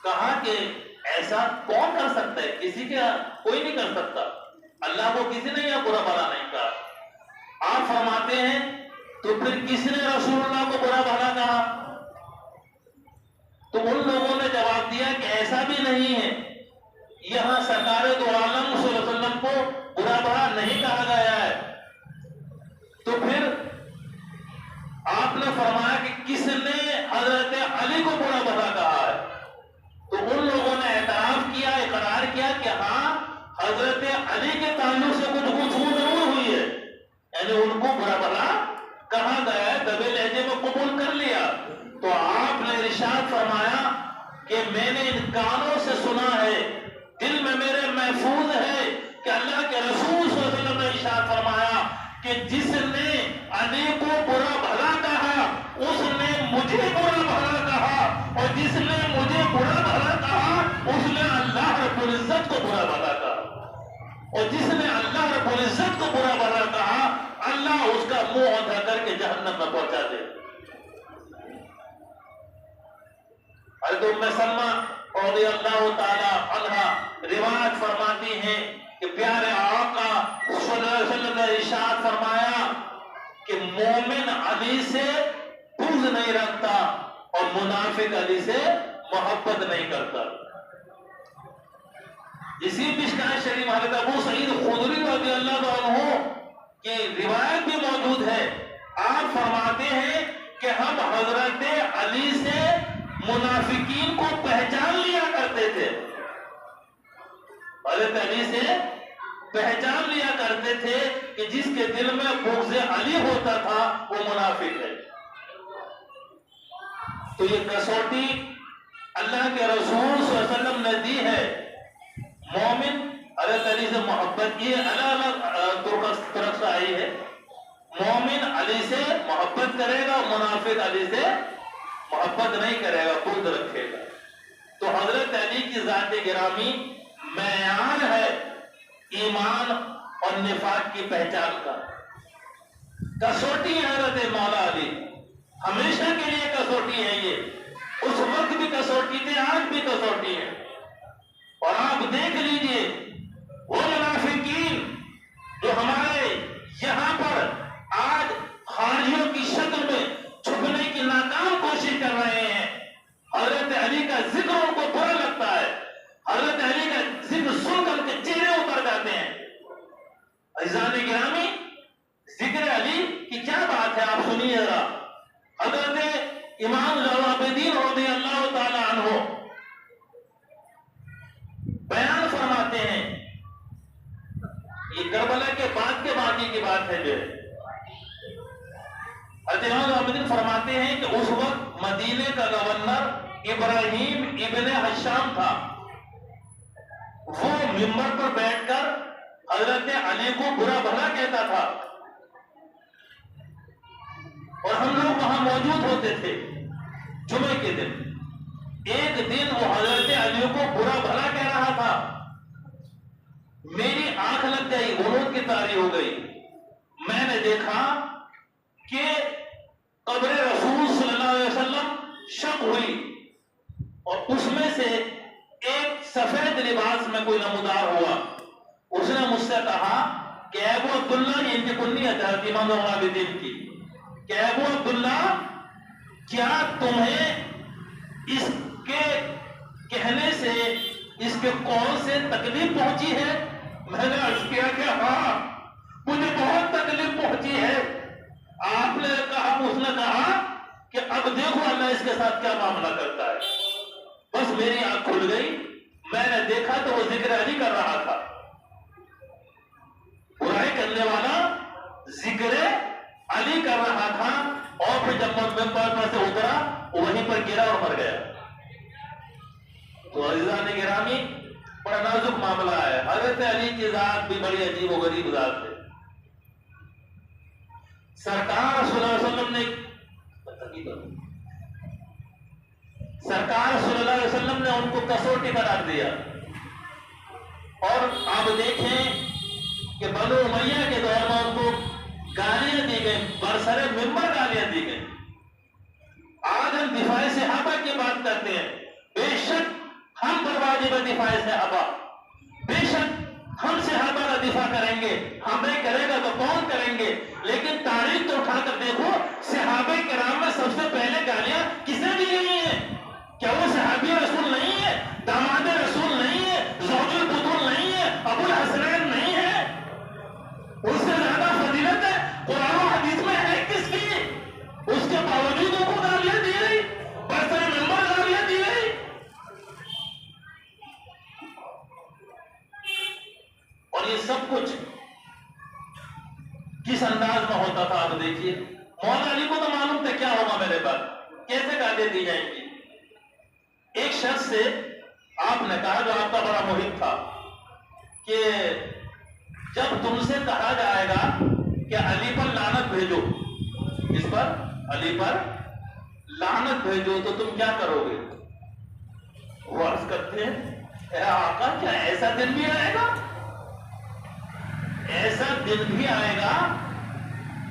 S1: کہا کہ ایسا کون کر سکتا ہے؟ کسی کا کوئی نہیں کر سکتا، اللہ کو کسی نے یہ برا بھلا نہیں کہا۔ آپ فرماتے ہیں تو پھر کس نے رسول اللہ کو برا بھلا کہا؟ تو ان لوگوں نے جواب دیا کہ ایسا بھی نہیں ہے، یہاں سرکار دو عالم صلی اللہ علیہ وسلم کو برا بھلا نہیں کہا گیا ہے۔ تو پھر آپ نے فرمایا کہ کس نے حضرت علی کو برا بھلا کہا ہے؟ تو ان لوگوں نے اعتراف کیا، اقرار کیا کہ ہاں حضرت علی کے تعلق سے کچھ گفتگو ضرور ہوئی ہے، یعنی ان کو برا بھلا کہا گیا ہے، دبے لہجے میں قبول کر لیا۔ تو آپ نے ارشاد فرمایا کہ میں نے ان کانوں سے سنا ہے، دل میں میرے محفوظ ہے کہ اللہ کے رسول صلی اللہ علیہ وسلم نے ارشاد فرمایا کہ جس نے علی کو برا بھلا کہا اس نے مجھے برا بھلا کہا، اور جس نے مجھے برا بھلا کہا اس نے اللہ رب العزت کو برا بھلا کہا، اور جس نے اللہ رب العزت کو برا بھلا کہا اللہ اس کا منہ اندھا کر کے جہنم میں پہنچا دے۔ حضرت ام سلمہ رضی اللہ تعالی عنہا روایت فرماتی ہیں کہ پیارے آقا صلی اللہ علیہ وسلم نے ارشاد فرمایا کہ مومن علی سے بغض نہیں رکھتا اور منافق علی سے محبت نہیں کرتا۔ اسی مشکوٰۃ شریف حضرت ابو سعید خدری رضی اللہ عنہ کی روایت بھی موجود ہے، آپ فرماتے ہیں کہ ہم حضرت علی سے منافقین کو پہچان لیا کرتے تھے، حضرت علی سے پہچان لیا کرتے تھے کہ جس کے دل میں بغض علی ہوتا تھا وہ منافق ہے۔ تو یہ کسوٹی اللہ کے رسول صلی اللہ علیہ وسلم نے دی ہے، مومن حضرت علی سے محبت کی، الگ الگ طرف سے آئی ہے، مومن علی سے محبت کرے گا، منافق علی سے محبت نہیں کرے گا، بغض رکھے گا۔ تو حضرت علی کی ذات گرامی معیار ہے ایمان اور نفاق کی پہچان کا، کسوٹی ہے حضرت مولا علی، ہمیشہ کے لیے کسوٹی ہے، یہ اس وقت بھی کسوٹی تھے، آج بھی کسوٹی ہے۔ اور آپ دیکھ لیجئے وہ منافقین گورنر ابراہیم ابن حشام تھا، وہ ممبر پر بیٹھ کر حضرت علی کو برا بھلا کہتا تھا، اور ہم لوگ وہاں موجود ہوتے تھے جمعے کے دن۔ ایک دن وہ حضرت علی کو برا بھلا کہہ رہا تھا، میری آنکھ لگ گئی، غنود کی طاری ہو گئی۔ میں نے دیکھا کہ قبر رسول صلی اللہ علیہ وسلم شق ہوئی، اور اس میں سے ایک سفید لباس میں کوئی نمودار ہوا۔ اس نے مجھ سے کہا کہ ابو عبداللہ، یہ ان کی کنیت ہے امام العابدین کی، کہ ابو عبداللہ کیا تمہیں اس کے کہنے سے، اس کے قول سے تکلیف پہنچی ہے؟ میں نے عرض کیا کہ ہاں مجھے بہت تکلیف پہنچی ہے۔ آپ نے کہا، اس نے کہا کہ اب دیکھو اللہ اس کے ساتھ کیا معاملہ کرتا ہے۔ بس میری آنکھ کھل گئی، میں نے دیکھا تو وہ ذکر علی کر رہا تھا، برائی کرنے والا ذکر علی کر رہا تھا، اور پھر جب ممبر پر سے اترا وہیں پر گرا اور مر گیا۔ تو عزیزان گرامی، بڑا نازک معاملہ ہے۔ حضرت علی کی ذات بھی بڑی عجیب و غریب ذات ہے۔ سرکار صلی اللہ علیہ وسلم نے ان کو کسوٹی قرار دیا، اور آپ دیکھیں کہ بنو امیہ کے دور میں ان کو گالیاں دی گئی، برسر ممبر گالیاں دی گئی۔ آج ہم دفاع صحابہ کی بات کرتے ہیں، بے شک ہم پر واجب ہے دفاع صحابہ، بے شک ہم صحابہ کا دفاع کریں گے، ہمیں کرے گا تو کون کریں گے، لیکن تاریخ تو اٹھا کر دیکھو، صحابہ کرام میں سب سے پہلے گالیاں کسے دی گئی ہیں؟ کیا وہ صحابی رسول نہیں ہے؟ داماد رسول نہیں ہے؟ زوج البطول نہیں ہے؟ ابو الحسنین نہیں ہے؟ اس سے زیادہ فضیلت ہے قرآن و حدیث میں ہے کس کی؟ اس کے باوجود ان کو گالیاں دی گئی، برسر ممبر گالیاں دی گئی۔ اور یہ سب کچھ کس انداز میں ہوتا تھا؟ آپ دیکھیے، مولا علی کو تو معلوم تھا کیا ہوگا میرے بعد، کیسے گالیاں دی جائیں گی۔ ایک شخص سے آپ نے کہا، جو آپ کا بڑا محب تھا، کہ جب تم سے کہا جائے گا کہ علی پر لعنت بھیجو، اس پر علی پر لعنت بھیجو، تو تم کیا کرو گے؟ وہ عرض کرتے ہیں، اے آقا کیا ایسا دن بھی آئے گا؟ ایسا دن بھی آئے گا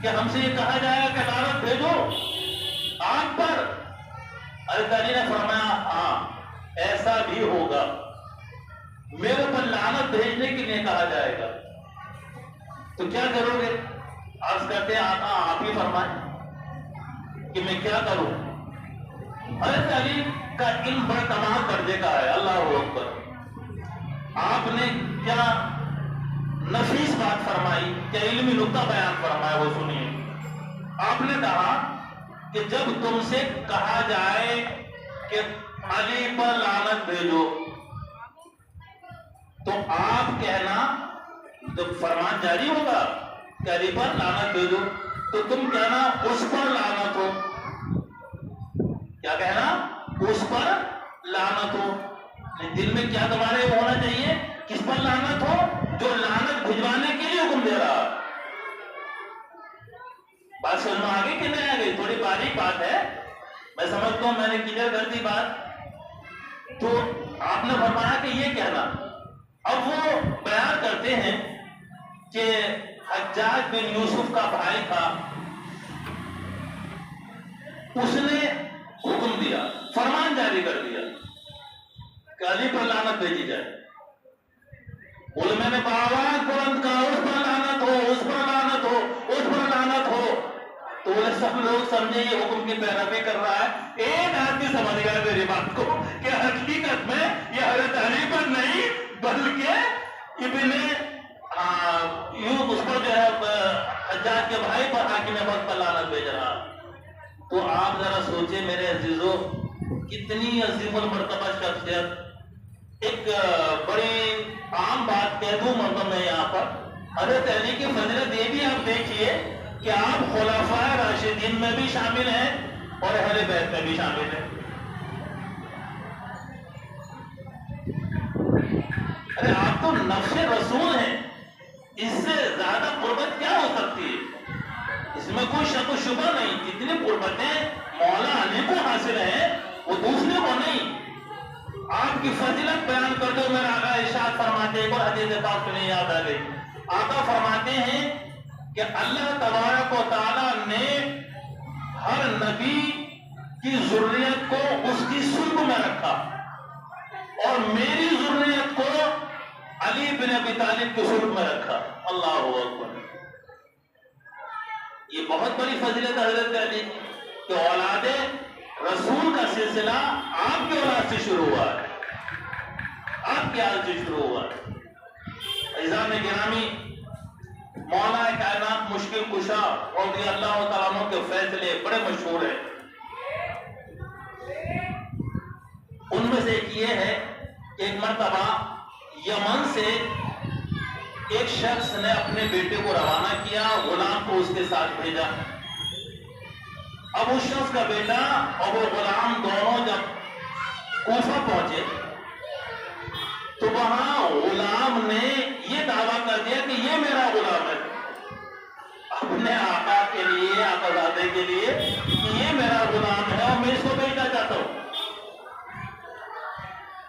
S1: کہ ہم سے یہ کہا جائے گا کہ لعنت بھیجو آپ پر؟ حضرت علی نے فرمایا، ہاں ایسا بھی ہوگا، میرے پر لعنت بھیجنے کے لیے کہا جائے گا، تو کیا کرو گے؟ عرض کرتے ہیں، آقا آپ ہی فرمائیں کہ میں کیا کروں۔ حضرت علی کا علم بڑا تمام درجے کا ہے، اللہ اکبر۔ آپ نے کیا نفیس بات فرمائی، کیا علمی نقطہ بیان فرمایا، وہ سنیے۔ آپ نے کہا کہ جب تم سے کہا جائے کہ علی پر لعنت بھیجو، تو آپ کہنا، جب فرمان جاری ہوگا کہ علی پر لعنت بھیجو، تو تم کہنا اس پر لعنت ہو۔ کیا کہنا؟ اس پر لعنت ہو۔ دل میں کیا تمہارے ہونا چاہیے؟ کس پر لعنت ہو؟ جو لعنت بھجوانے کے لیے حکم دے رہا۔ بات سمجھ میں آگے کہ نہیں آگے؟ تھوڑی باریک بات ہے، میں سمجھتا ہوں میں نے کلیئر کر دی بات۔ تو آپ نے فرمایا کہ یہ کہنا۔ اب وہ بیان کرتے ہیں کہ حجاج بن یوسف کا بھائی تھا، اس نے حکم دیا، فرمان جاری کر دیا کہ علی پر لعنت بھیجی جائے۔ علماء نے آواز بلند کہا، اس پر لعنت ہو، اس پر لعنت ہو، اس پر لعنت ہو۔ تو وہ سب لوگ سمجھے یہ حکم کی پیروی کر رہا ہے۔ ایک آدمی سمجھ گیا میری بات کو کہ حقیقت میں یہ حضرت علی پر نہیں بلکہ ابن اس پر جو ہے حجاج کے بھائی پر حاکم وقت پر لعنت بھیج رہا۔ تو آپ ذرا سوچیں میرے عزیزو، کتنی عظیم المرتبہ شخصیت۔ ایک بڑی عام بات کہہ دوں مطلب میں یہاں پر، حضرت علی کی فضیلت یہ بھی آپ دیکھیے کہ آپ خلفائے راشدین میں بھی شامل ہیں اور اہل بیت میں بھی شامل ہیں۔ اس سے زیادہ قربت کیا ہو سکتی ہے؟ اس میں کوئی شک و شبہ نہیں. جتنی قربتیں مولا علی کو حاصل ہیں وہ دوسرے کو نہیں. آپ کی فضیلت بیان کر دو. میرا آقا ارشاد فرماتے ہیں, اور حدیث پاک میں یاد آ گئی, آقا فرماتے ہیں کہ اللہ تبارک و تعالی نے ہر نبی کی ذریت کو اس کی صلب میں رکھا, اور میری ذریت کو علی بن ابی طالب کی صلب میں رکھا. اللہ اکبر. یہ بہت بڑی فضیلت حضرت علی کہ اولاد رسول کا سلسلہ آپ کے اولاد سے شروع ہوا ہے, آپ کے آل سے شروع ہوا ہے. عزیزان گرامی, مولا کائنات مشکل کشا رضی اللہ تعالیٰ عنہ کے فیصلے بڑے مشہور ہیں. ان میں سے ایک یہ ہے کہ ایک مرتبہ یمن سے ایک شخص نے اپنے بیٹے کو روانہ کیا, غلام کو اس کے ساتھ بھیجا. اب اس شخص کا بیٹا اور وہ غلام دونوں جب کوفہ پہنچے تو وہاں غلام نے یہ دعویٰ کر دیا کہ یہ میرا غلام ہے, اپنے آقا کے لیے, آقا زادے کے لیے, کہ یہ میرا غلام ہے اور میں اس کو بھیجنا چاہتا ہوں.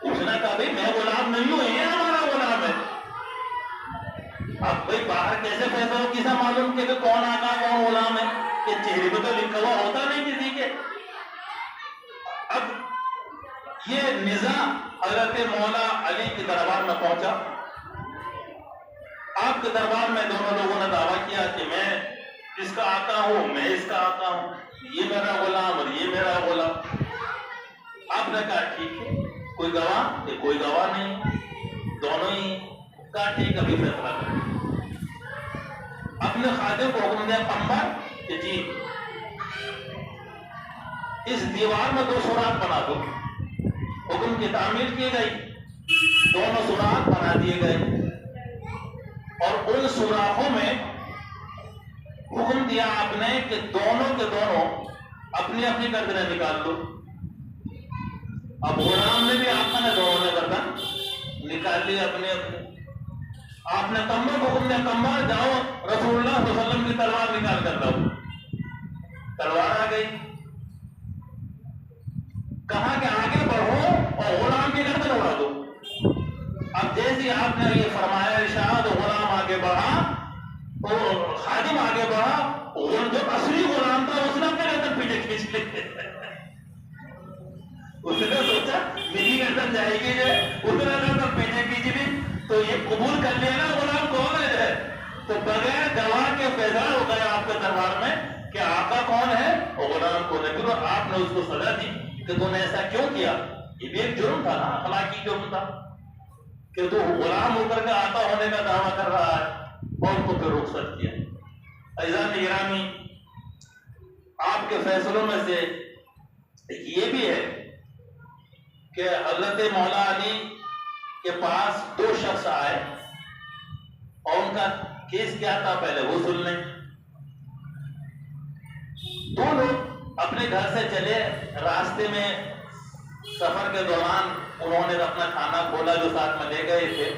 S1: اس نے کہا بھائی میں غلام نہیں ہوں, یہ ہمارا غلام ہے. اب بھائی باہر کیسے فیصلہ ہو, کسا معلوم کہ کون آقا کون غلام ہے؟ کہ چہرے پہ تو لکھا ہوا ہوتا نہیں کسی کے. اب یہ نزاع حضرت مولا علی کے دربار میں پہنچا. آپ کے دربار میں دونوں لوگوں نے دعویٰ کیا کہ میں اس کا آقا ہوں, میں اس کا آقا ہوں, یہ میرا غلام اور یہ میرا غلام. آپ نے کہا ٹھیک ہے, کوئی گواہ؟ کہ کوئی گواہ نہیں, دونوں ہی. کہا ٹھیک, ابھی فیصلہ کریں. اپنے خادم کو حکم دیا قمر کہ جی اس دیوار میں 2 سوراخ بنا دو. حکم کی تعمیر کی گئی, دونوں سوراخ بنا دیے گئے, اور ان سوراخوں میں حکم دیا آپ نے کہ دونوں کے دونوں اپنی اپنی گردنیں نکال دو. اب غلام نے بھی, آپ نے دونوں نے گردن نکال لی اپنے اپنے. آپ نے کمر کو حکم دیا, کمر جاؤ رسول اللہ صلی اللہ علیہ وسلم کی تلوار نکال کر لاؤ. تلوار آ گئی. کہا کہ آگے بڑھو اور غلام کی گردن اڑا دو. اب جیسے آپ نے یہ فرمایا ارشاد, غلام آگے بڑھا اور خادم آگے بڑھا, جو اصلی غلام تھا اس نے اپنے گردن پیچھے کھینچ لی. اس نے سوچا میری گردن جائے گی, جو اس نے گردن پیچھے کھینچی بھی تو یہ قبول کر لیا نا غلام کون ہے. تو بغیر گواہ کے فیصلہ ہو گیا آپ کے دربار میں کہ آقا کون ہے اور غلام کون ہے. کیونکہ آپ نے اس کو سزا دی کہ تو نے ایسا کیوں کیا. یہ بھی ایک جرم تھا نا, اخلاقی جرم تھا کہ تو غلام ہو کر کے آقا ہونے کا دعویٰ کر رہا ہے, اور ان کو پھر رخصت کیا. عزیزان گرامی, آپ کے فیصلوں میں سے یہ بھی ہے کہ حضرت مولا علی کے پاس 2 شخص آئے اور ان کا کیس کیا تھا پہلے وہ سن لیں. 2 لوگ اپنے گھر سے چلے, راستے میں سفر کے دوران انہوں نے اپنا کھانا کھولا جو ساتھ میں لے گئے تھے.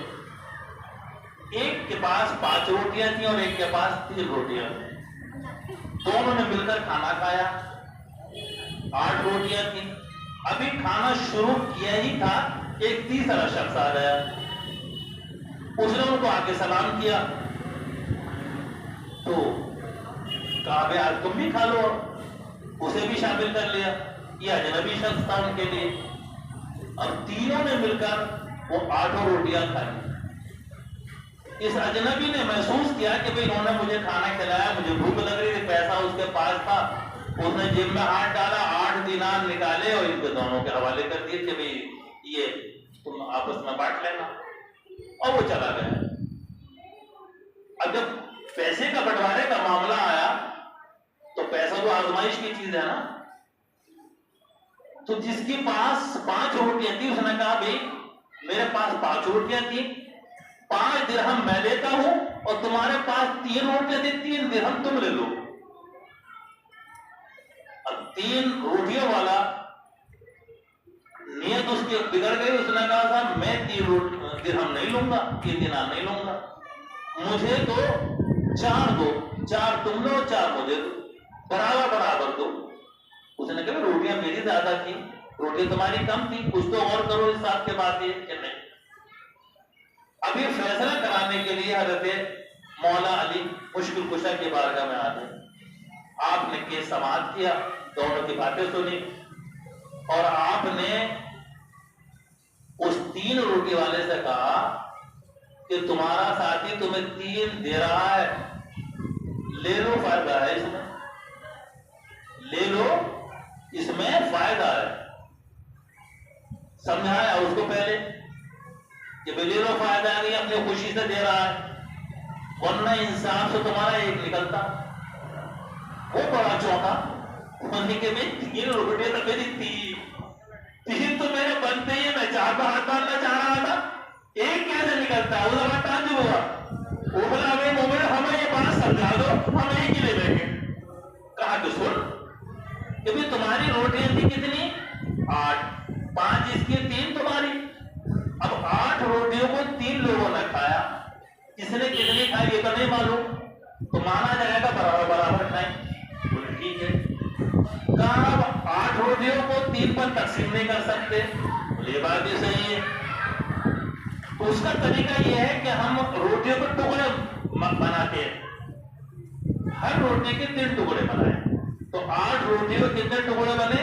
S1: ایک کے پاس 5 روٹیاں تھیں اور ایک کے پاس 3 روٹیاں تھیں. دونوں نے مل کر کھانا کھایا. 8 روٹیاں تھیں. ابھی کھانا شروع کیا ہی تھا, ایک تیسرا شخص آ گیا. اس نے ان کو آ کے سلام کیا تو کہا بھائی آج تم بھی کھا لو, اسے بھی شامل کر لیا. یہ اجنبی شخص تھا ان کے لیے. اب تینوں نے مل کر وہ 8 روٹیاں کھائی. اس اجنبی نے محسوس کیا کہ بھائی انہوں نے مجھے کھانا کھلایا, مجھے بھوک لگ رہی تھی, پیسہ اس کے پاس تھا, اس نے جیب میں ہاتھ ڈالا, 8 دینار نکالے اور ان کو دونوں کے حوالے کر دیے کہ بھائی یہ تم آپس میں بانٹ لینا, اور وہ چلا گیا. اب جب پیسے کا بٹوارے کا معاملہ آیا تو پیسہ تو آزمائش کی چیز ہے نا. تو جس کے پاس 5 روٹیاں تھی اس نے کہا بھائی میرے پاس 5 روٹیاں تھیں, 5 درہم میں لیتا ہوں, اور تمہارے پاس 3 روٹیاں تھیں, 3 درہم تم لے لو. اب 3 روٹیوں والا نیت اس کی بگڑ گئی. اس نے کہا صاحب میں 3 درہم نہیں لوں گا, 3 دینار نہیں لوں گا. مجھے تو 4 دو، 4 تم لو 4 مجھے دو، برابر برابر دو۔ اس نے کہا روٹیاں میری زیادہ تھی، روٹیاں تمہاری کم تھی، کچھ تو اور کرو حساب کے بات یہ کہ نہیں۔ اب یہ فیصلہ کرانے کے لیے حضرت مولا علی مشکل کشا کی بارگاہ میں آ گئے۔ آپ نے کیس سماعت کیا، دونوں کی باتیں سنی، اور آپ نے اس 3 روٹی والے سے کہا کہ تمہارا ساتھی تمہیں 3 دے رہا ہے، لے لو، فائدہ ہے اس میں، لے لو، اس میں فائدہ ہے۔ سمجھایا اس کو پہلے کہ بھائی لے لو، فائدہ ہے، یہ اپنی خوشی سے دے رہا ہے، ورنہ انصاف سے تمہارا ایک نکلتا۔ وہ بڑا چونکا، انہوں نے کہ 3 روٹیاں تو میری 3 تو میرے بنتے ہی، میں 4 پر ہاتھ مارنا چاہ رہا تھا، ایک کیسے نکلتا ہے؟ وہ زبان تعجب ہوا، وہ بولا ہمیں مومن ہمیں یہ بات سمجھا دو، ہم ایک ہی لے لیں گے۔ کہا کہ سن کہ بھی تمہاری روٹیاں تھی کتنی؟ 8، 5 اس کی، 3 تمہاری۔ اب 8 روٹیوں کو 3 لوگوں نے کھایا، کس نے کتنی کھائی یہ تو نہیں معلوم، تو مانا جائے گا برابر برابر کھائیں۔ بولے ٹھیک ہے۔ کہا اب 8 روٹیوں کو 3 پر تقسیم نہیں کر سکتے، بولے یہ بات بھی صحیح ہے۔ تو اس کا طریقہ یہ ہے کہ ہم روٹیوں کو ٹکڑے بناتے ہیں، ہر روٹی کے 3 ٹکڑے بنائے، تو 8 روٹیوں کے کتنے ٹکڑے بنے؟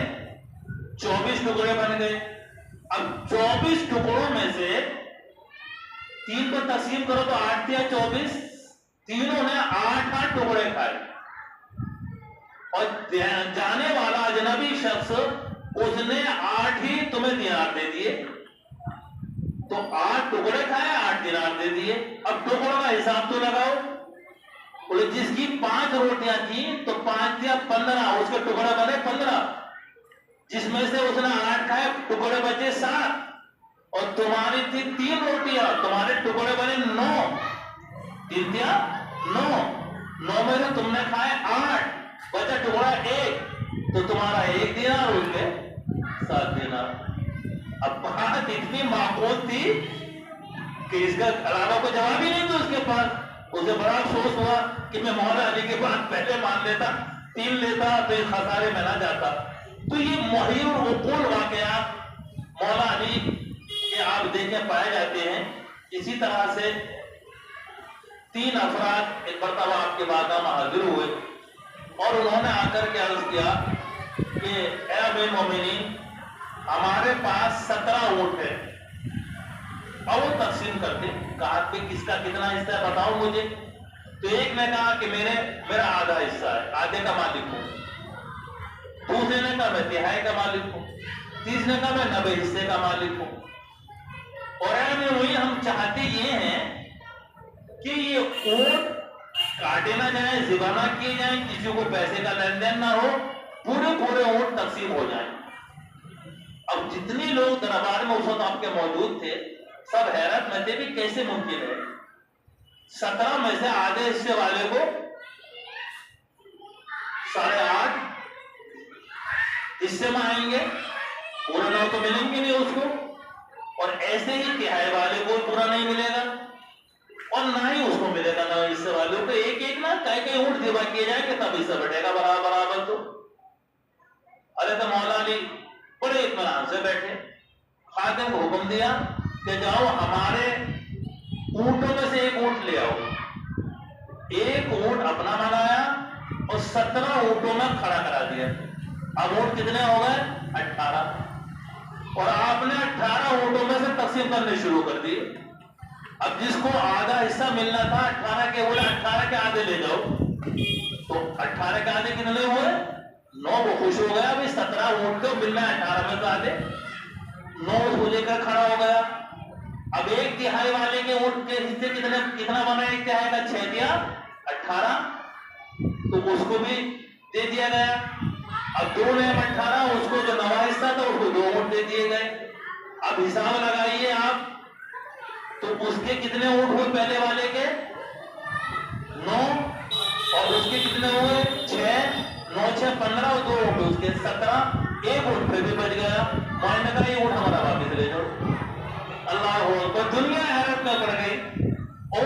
S1: 24 ٹکڑے بن گئے۔ اب 24 ٹکڑوں میں سے 3 پر تقسیم کرو تو 8 یا 24، تینوں نے 8 ٹکڑے کھائے، اور جانے والا اجنبی شخص اس نے 8 ہی تمہیں دینار دے دیے، تو 8 ٹکڑے کھائے، 8 دینار دے دیے۔ اب ٹکڑوں کا حساب تو لگاؤ، بولے جس کی 5 روٹیاں تھیں تو 5 یا 15، اس کے ٹکڑے بنے 15، جس میں سے اس نے 8 کھائے، ٹکڑے بچے 7، اور تمہاری تھی 3 روٹیاں، تمہارے ٹکڑے بنے 9، 3 یا 9 میں سے تم نے کھائے 8، بچا ٹکڑا 1، تو تمہارا 1 دینار، اس کے 7 دینار۔ اب بات اتنی معقول تھی کہ اس کا علاوہ کو جواب ہی نہیں تھا اس کے پاس۔ اسے بڑا افسوس ہوا کہ میں مولا علی کے بعد پہلے مان لیتا، 3 لیتا تو اس خسارے میں نہ جاتا۔ تو یہ محیر العقول واقعات مولا علی کے آپ دیکھیں پائے جاتے ہیں۔ اسی طرح سے 3 افراد ایک مرتبہ آپ کے بارگاہ میں حاضر ہوئے، اور انہوں نے آ کر کے عرض کیا کہ اے امیر المومنین، ہمارے پاس 17 اونٹ ہے، اور وہ تقسیم کرتے۔ کہا کہ کس کا کتنا حصہ ہے بتاؤ مجھے۔ تو ایک نے کہا کہ میرا آدھا حصہ ہے، آدھے کا مالک ہوں۔ دوسرے نے کہا میں 1/3 کا مالک ہوں۔ تیسرے نے کہا میں 90 حصے کا مالک ہوں۔ اور وہی ہم چاہتے یہ ہیں کہ یہ اونٹ کاٹے نہ جائیں، ذبح نہ کیے جائیں، کسی کو پیسے کا لین دین نہ ہو، پورے اونٹ تقسیم ہو جائیں۔ اب جتنے لوگ دربار میں اس وقت آپ کے موجود تھے، سب حیرت میں تھے کہ کیسے ممکن ہے 17 میں سے آدھے حصے والے کو 8.5 حصے میں آئیں گے، پورا 9 تو ملیں گے نہیں اس کو، اور ایسے ہی 1/3 والے کو پورا نہیں ملے گا، اور نہ ہی اس کو ملے گا 9 حصے والوں کو۔ ایک نہ کئی اونٹ ذبح کیے جائیں گے تب حصہ بٹے گا برابر برابر۔ تو حضرت مولا علی بڑے اطمینان سے بیٹھے، خادم کو حکم دیا کہ جاؤ ہمارے اونٹوں میں سے ایک اونٹ لے آؤ۔ ایک اونٹ اپنا بنایا اور 17 اونٹوں میں کھڑا کرا دیا۔ اب اونٹ کتنے ہو گئے؟ 18، اور آپ نے 18 اونٹوں میں سے تقسیم کرنے شروع کر دیے۔ اب جس کو آدھا حصہ ملنا تھا 18 کے، بولے 18 کے آدھے لے جاؤ، تو 18 کے آدھے کتنے ہوئے؟ 9۔ وہ خوش ہو گیا، ابھی 17 اونٹ کو ملنا ہے 18 میں سے آدھے، 9 اس کو لے کر کھڑا ہو گیا۔ اب 1/3 والے کے اونٹ کے حصے کتنا بنا؟ 1/3 کا 6 یا 18، تو اس کو بھی دے دیا گیا۔ اب 2 نے 18، اس کو جو 9واں حصہ تھا اس کو 2 اونٹ دے دیے گئے۔ اب حساب لگائیے آپ، تو اس کے کتنے اونٹ ہوئے پہلے والے کے؟ 9، اور اس کے کتنے ہوئے؟ 6۔ 9 6 15، اور 2 اونٹ اس کے 17۔ ایک اونٹ پھر بھی بچ گیا۔ مائنے کا یہ اونٹ ہمارا واپس لے جاؤ۔ اللہ اکبر! دنیا حیرت میں پڑ گئی، اور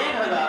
S1: 1,000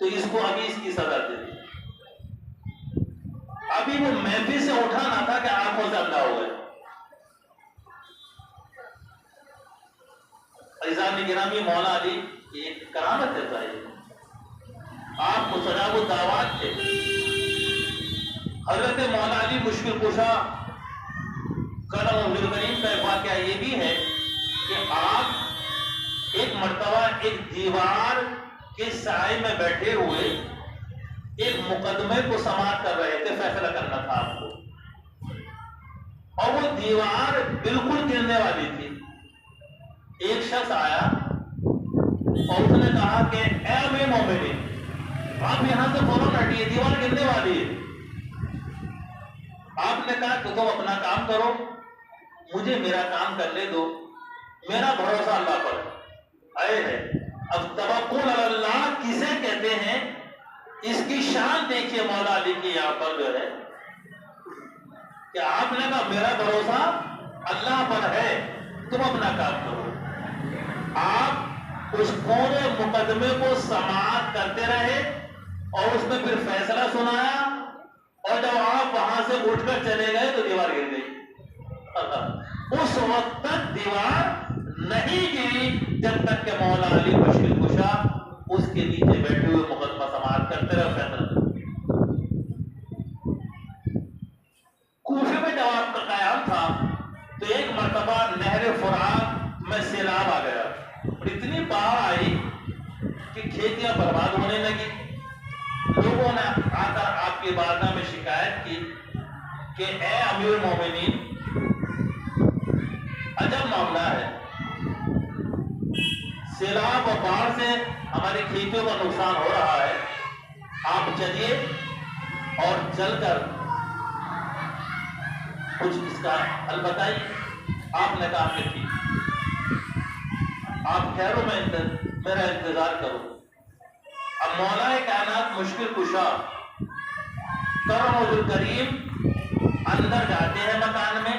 S1: تو اس کو ابھی اس کی سزا دے دی. ابھی وہ محفل سے اٹھا نہ تھا کہ آنکھوں سے اندھا ہو گئے. عزیزان گرامی، مولا علی ایک کرامت ہے بھائی. آپ مستجاب الدعوات تھے. حضرت مولا علی مشکل کشا کرم و کریم کا ایک واقعہ یہ بھی ہے کہ آپ ایک مرتبہ ایک دیوار کے سائے میں بیٹھے ہوئے ایک مقدمے کو سماعت کر رہے تھے، فیصلہ کرنا تھا آپ کو، اور وہ دیوار بالکل گرنے والی تھی. ایک شخص آیا اور اس نے کہا کہ اے امیر مومنین، آپ یہاں سے فوراً ہٹیے، دیوار گرنے والی ہے. آپ نے کہا کہ تم اپنا کام کرو، مجھے میرا کام کرنے دو، میرا بھروسہ اللہ پر ہے. اب توکل علی اللہ کسے کہتے ہیں، اس کی شان دیکھیے مولا علی کی یہاں پر جو ہے کہ آپ نے کہا میرا بھروسہ اللہ پر ہے، تم اپنا کام کرو. آپ اس پورے مقدمے کو سماعت کرتے رہے اور اس میں پھر فیصلہ سنایا، اور جب آپ وہاں سے اٹھ کر چلے گئے تو دیوار گر گئی. اس وقت تک دیوار نہیں گری جب تک کہ مولا علی مشکل کشا اس کے نیچے بیٹھے ہوئے مقدمہ سماعت کرتے رہے. فیصلہ کوفے میں جب آپ کا قیام تھا تو ایک مرتبہ نہر فرات میں سیلاب آ گیا اور اتنی باڑھ آئی کہ کھیتیاں برباد ہونے لگی. لوگوں نے آ کر آپ کی بارگاہ میں شکایت کی کہ اے امیر مومنین، عجب معاملہ ہے، سیلاب اور باڑھ سے ہماری کھیتیوں کا نقصان ہو رہا ہے. آپ چلیے اور چل کر کچھ اس کا حل بتائیے. آپ نے کہا کہ ٹھیک، آپ ٹھہرو، میں میرا انتظار کرو. اب مولا کائنات مشکل کشا کرم و کریم اندر جاتے ہیں مکان میں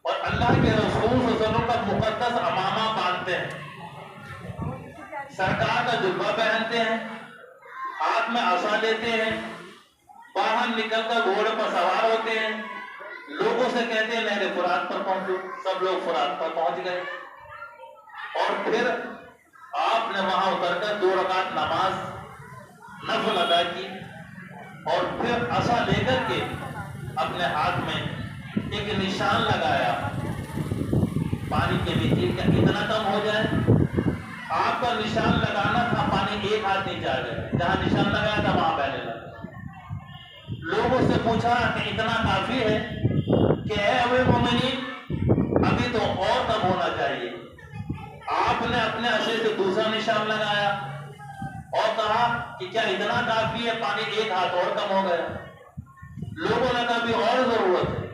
S1: اور اللہ کے رسول صلی اللہ علیہ وسلم کا مقدس امامہ باندھتے ہیں، سرکار کا جبہ پہنتے ہیں، ہاتھ میں عصا لیتے ہیں، باہر نکل کر گھوڑے پر سوار ہوتے ہیں، لوگوں سے کہتے ہیں نہر فرات پر پہنچو. سب لوگ فرات پر پہنچ گئے اور پھر آپ نے وہاں اتر کر 2 رکعت نماز نفل ادا کی اور پھر عصا لے کر کے اپنے ہاتھ میں ایک نشان لگایا پانی کے نیچے کہ اتنا کم ہو جائے. آپ کا نشان لگانا تھا، پانی 1 ہاتھ نیچے آ گیا، جہاں نشان لگایا تھا وہاں بہنے لگا. لوگوں سے پوچھا کہ اتنا کافی ہے کہ اے امیر مومنین ابھی تو اور کم ہونا چاہیے. آپ نے اپنے عصے سے دوسرا نشان لگایا اور کہا کہ کیا اتنا کافی ہے، پانی 1 ہاتھ اور کم ہو گیا. لوگوں نے کہا ابھی اور ضرورت ہے.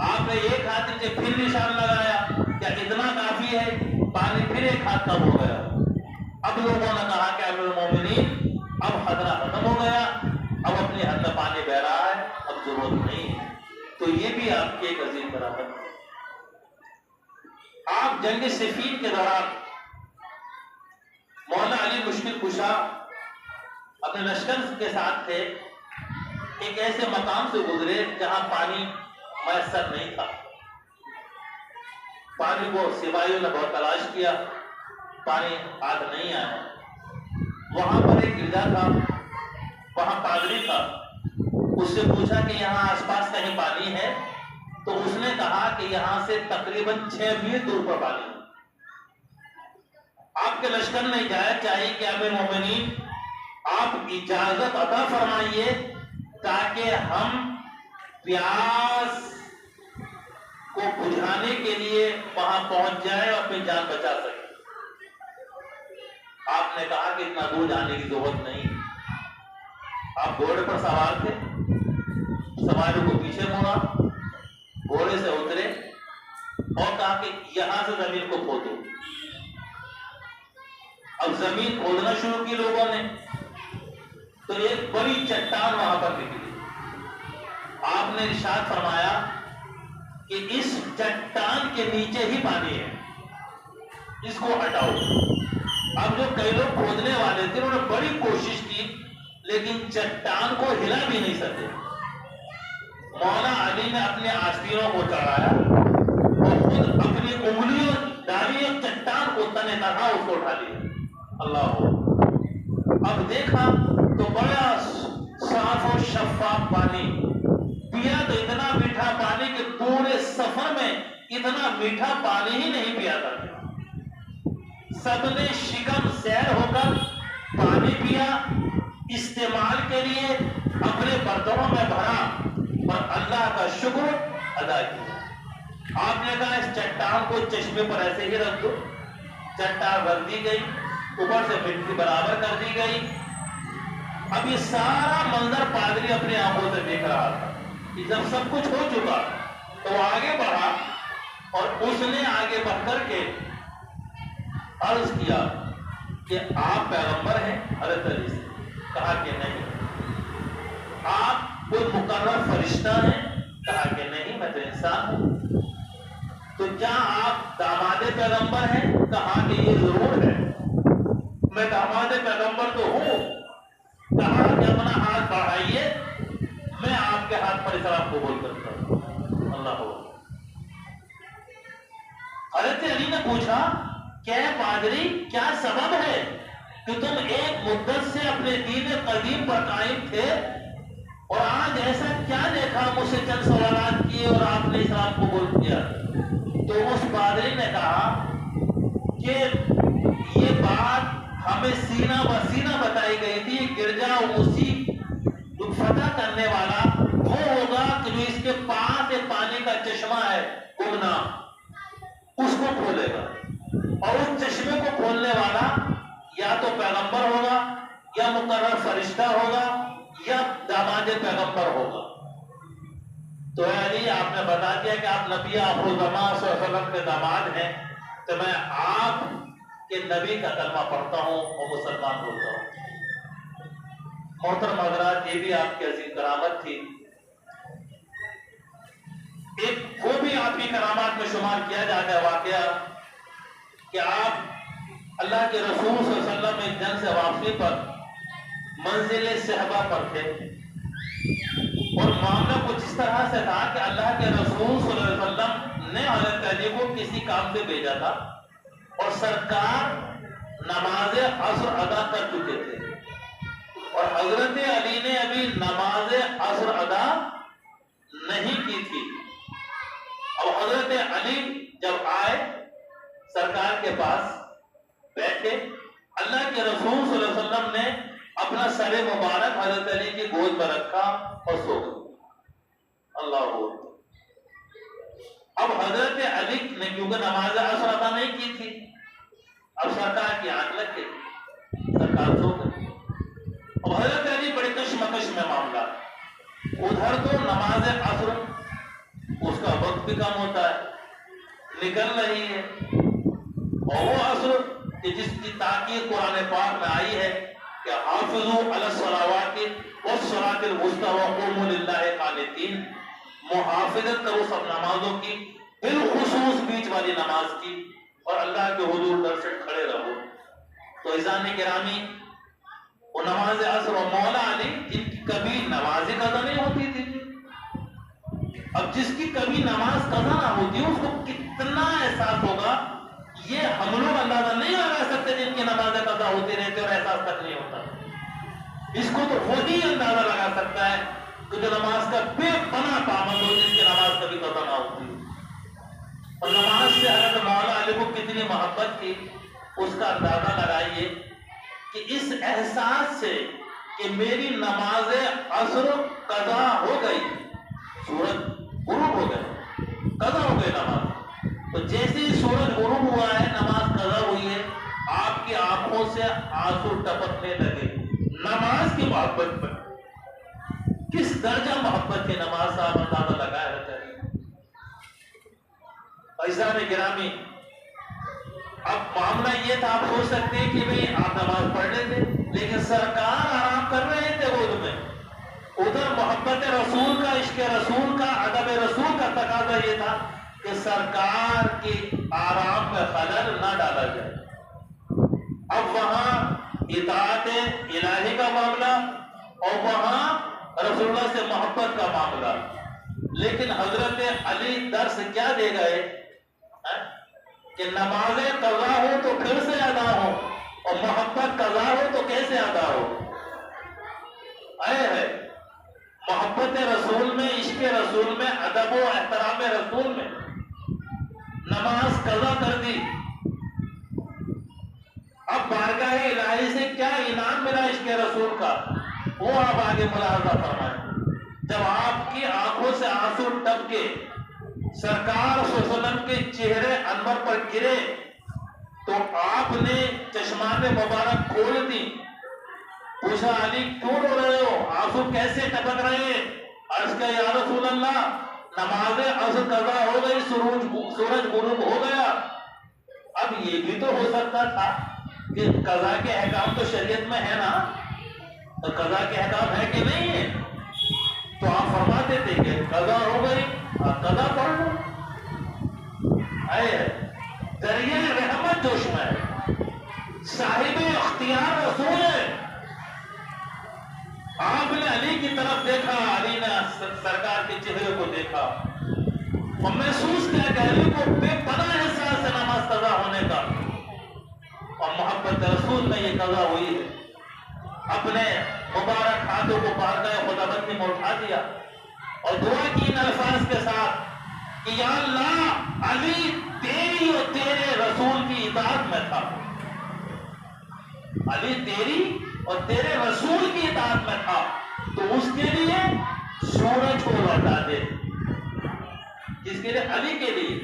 S1: آپ نے 1 ہاتھ نیچے پھر نشان لگایا، کیا اتنا کافی ہے، پانی پھر 1 ہاتھ کم ہو گیا. اب لوگوں نے کہا کہ امیر المومنین اب خطرہ ختم ہو گیا، اب اپنے حد میں پانی بہ رہا ہے، اب ضرورت نہیں ہے. تو یہ بھی آپ کی ایک عظیم کرامت ہے. آپ جنگ صفین کے دوران مولا علی مشکل کشا اپنے لشکر کے ساتھ تھے، ایک ایسے مقام سے گزرے جہاں پانی میسر نہیں تھا. پانی کو سپاہیوں نے بہت تلاش کیا، پانی ہاتھ نہیں آیا. وہاں پر ایک گرجا تھا، وہاں پادری تھا. اس سے پوچھا کہ یہاں آس پاس کہیں پانی ہے؟ تو اس نے کہا کہ یہاں سے تقریباً 6 میل دور پر پانی ہے. آپ کے لشکر نے اجازت چاہی کہ امیر مومنین آپ اجازت عطا فرمائیے تاکہ ہم پیاس کو بجھانے کے لیے وہاں پہنچ جائیں اور اپنی جان بچا سکیں. آپ نے کہا کہ اتنا دور جانے کی ضرورت نہیں. آپ گھوڑے پر سوار تھے، سواری کو پیچھے موڑا، گھوڑے سے اترے اور کہا کہ یہاں سے زمین کو کھودو. اب زمین کھودنا شروع کی لوگوں نے تو ایک بڑی چٹان وہاں پر نکلی. آپ نے ارشاد فرمایا کہ اس چٹان کے نیچے ہی پانی ہے، اس کو ہٹاؤ. اب جو کئی لوگ کھودنے والے تھے انہوں نے بڑی کوشش کی لیکن چٹان کو ہلا بھی نہیں سکے. مولا علی نے اپنے آستینوں کو چڑھایا اور خود اپنی انگلیوں ڈالی اور چٹان کو تنے طرح اس کو اٹھا لیا. اللہ ہو. اب دیکھا تو بڑا صاف و شفاف پانی پیا تو اتنا میٹھا پانی کہ پورے سفر میں اتنا میٹھا پانی ہی نہیں پیا تھا. سب نے شکم سیر ہو کر پانی پیا, استعمال کے لیے اپنے برتنوں میں بھرا اور اللہ کا شکر ادا کیا. آپ نے کہا اس چٹان کو چشمے پر ایسے ہی رکھ دو. چٹان رکھ دی گئی, اوپر سے مٹی برابر کر دی گئی. اب یہ سارا منظر پادری اپنی آنکھوں سے دیکھ رہا تھا. جب سب کچھ ہو چکا تو وہ آگے بڑھا اور اس نے آگے بڑھ کر کے عرض کیا کہ آپ پیغمبر ہیں؟ حضرت علی سے کہا کہ نہیں. آپ کوئی مقرر فرشتہ ہیں؟ کہا کہ نہیں, میں تو انسان ہوں. تو کیا آپ داماد پیغمبر ہیں؟ کہا کہ یہ ضرور ہے, میں داماد پیغمبر تو ہوں. کہا کہ اپنا ہاتھ بڑھائیے, میں آپ کے ہاتھ پر اسلام قبول کرتا ہوں. اللہ ہو. حضرت علی نے پوچھا کہ پادری کیا سبب ہے کہ تم ایک مدت سے اپنے دین قدیم پر قائم تھے اور آج ایسا کیا دیکھا؟ مجھ سے چند سوالات کیے اور آپ نے اسلام قبول کیا. تو اس پادری نے کہا کہ یہ بات ہمیں سینہ بسینہ بتائی گئی تھی. گرجا اسی فتح کرنے والا وہ ہوگا کہ جو اس کے پاس ایک پانی کا چشمہ ہے گمنا, اس کو کھولے گا, اور اس چشمے کو کھولنے والا یا تو پیغمبر ہوگا یا مقرر فرشتہ ہوگا یا داماد پیغمبر ہوگا. تو علی آپ نے بتا دیا کہ آپ نبی آخر الزمان صلی اللہ علیہ وسلم کے داماد ہیں, تو میں آپ کے نبی کا کلمہ پڑھتا ہوں اور مسلمان ہوتا ہوں. محترم حضرات, یہ بھی آپ کی عظیم کرامت تھی. ایک وہ بھی آپ کی کرامات میں شمار کیا جاتا ہے واقعہ کہ آپ اللہ کے رسول صلی اللہ علیہ وسلم ایک جنگ سے واپسی پر منزل صحبہ پر تھے اور معاملہ کچھ اس طرح سے تھا کہ اللہ کے رسول صلی اللہ علیہ وسلم نے حضرت علی کو کسی کام سے بھیجا تھا اور سرکار نماز عصر ادا کر چکے تھے اور حضرت علی نے ابھی نماز عصر ادا نہیں کی تھی. اب حضرت علی جب آئے سرکار کے پاس بیٹھے, اللہ کے رسول صلی اللہ علیہ وسلم نے اپنا سر مبارک حضرت علی کی گود میں رکھا اور سو گئے. اللہ ہو. اب حضرت علی نے کیونکہ نماز عصر ادا نہیں کی تھی, اب سرکار کی آنکھ لگ گئی, سرکار سو گئے. اب حضرت علی بڑے کشمکش میں معاملہ, ادھر تو نماز عصر اس کا وقت بھی کم ہوتا ہے, نکل رہی ہے, اور وہ عصر کہ جس کی تاکید قرآن پاک میں آئی ہے کہ حافظوا علی الصلوات والصلاۃ الوسطی وقوموا للہ قانتین, محافظت کرو سب نمازوں کی, بالخصوص بیچ والی نماز کی, اور اللہ کے حضور در سے کھڑے رہو. تو عزیزان گرامی, وہ نماز عصر و مولا علی جن کی کبھی نماز قضا نہیں ہوتی تھی, اب جس کی کبھی نماز قضا نہ ہوتی اس کو کتنا احساس ہوگا, یہ ہم لوگ اندازہ نہیں لگا سکتے جن کی نماز قضا ہوتی رہتی اور احساس تک نہیں ہوتا. اس کو تو وہی اندازہ لگا سکتا ہے کہ جو نماز کا بے پناہ پابند ہو, جس کی نماز کبھی قضا نہ ہوتی. اور نماز سے حضرت مولا علی کو کتنی محبت تھی اس کا اندازہ لگائیے کہ اس احساس سے کہ میری نماز عصر قضا ہو گئی, سورج غروب ہو گئے, قضا ہو گئی نماز, تو جیسے ہی سورج غروب ہوا ہے نماز قضا ہوئی ہے, آپ کی آنکھوں سے آنسو ٹپکنے لگے. نماز کی محبت پر کس درجہ محبت کی نماز صاحب اندازہ لگایا رہتا ہے. عزیزان گرامی, اب معاملہ یہ تھا, آپ سوچ سکتے ہیں کہ بھئی آپ نماز پڑھ رہے تھے لیکن سرکار آرام کر رہے تھے گود میں. ادھر محبت رسول کا, عشق رسول کا, ادب رسول کا تقاضا یہ تھا کہ سرکار کی آرام میں خلل نہ ڈالا جائے. اب وہاں اطاعت الہی کا معاملہ اور وہاں رسول اللہ سے محبت کا معاملہ. لیکن حضرت علی درس کیا دے گئے کہ نمازیں قضا ہو تو پھر سے ادا ہو اور محبت قضا ہو تو کیسے ادا ہو. ہے محبت رسول میں، عشق رسول میں، ادب و احترام رسول میں نماز قضا کر دی. اب بارگاہ الہی سے کیا انعام ملا عشق رسول کا، وہ آپ آگے ملاحظہ فرمائیں. جب آپ کی آنکھوں سے آنسو ٹپ کے سرکار صلی اللہ علیہ وسلم کے چہرے انور پر گرے تو آپ نے چشمان مبارک کھول دی. پوچھا علی کیوں رو رہے ہو، آنسو کیسے ٹپک رہے ہیں؟ عرض کیا یا رسول اللہ نماز عصر قضا ہو گئی، سورج غروب ہو گیا. اب یہ بھی تو ہو سکتا تھا کہ قضا کے احکام تو شریعت میں ہے نا، تو قضا کے احکام ہے کہ نہیں ہے؟ تو آپ فرماتے تھے کہ قضا ہو گئی قضا پڑھ لو. ذریعہ رحمت جوش میں ہے، صاحب اختیار رسول ہے. آپ نے علی کی طرف دیکھا، علی نے سرکار کے چہرے کو دیکھا اور محسوس کیا کہ علی کو بے پناہ احساس سے نماز قضا ہونے کا اور محبت رسول میں یہ قضا ہوئی ہے. اپنے مبارک ہاتھوں کو بارگاہ خداوندی میں اٹھا دیا اور دعا کی ان الفاظ کے ساتھ کہ یا اللہ علی تیری اور تیرے رسول کی اطاعت میں تھا، علی تیری اور تیرے رسول کی اطاعت میں تھا تو اس کے لیے سورج کو لوٹا دے. جس کے لیے علی کے لیے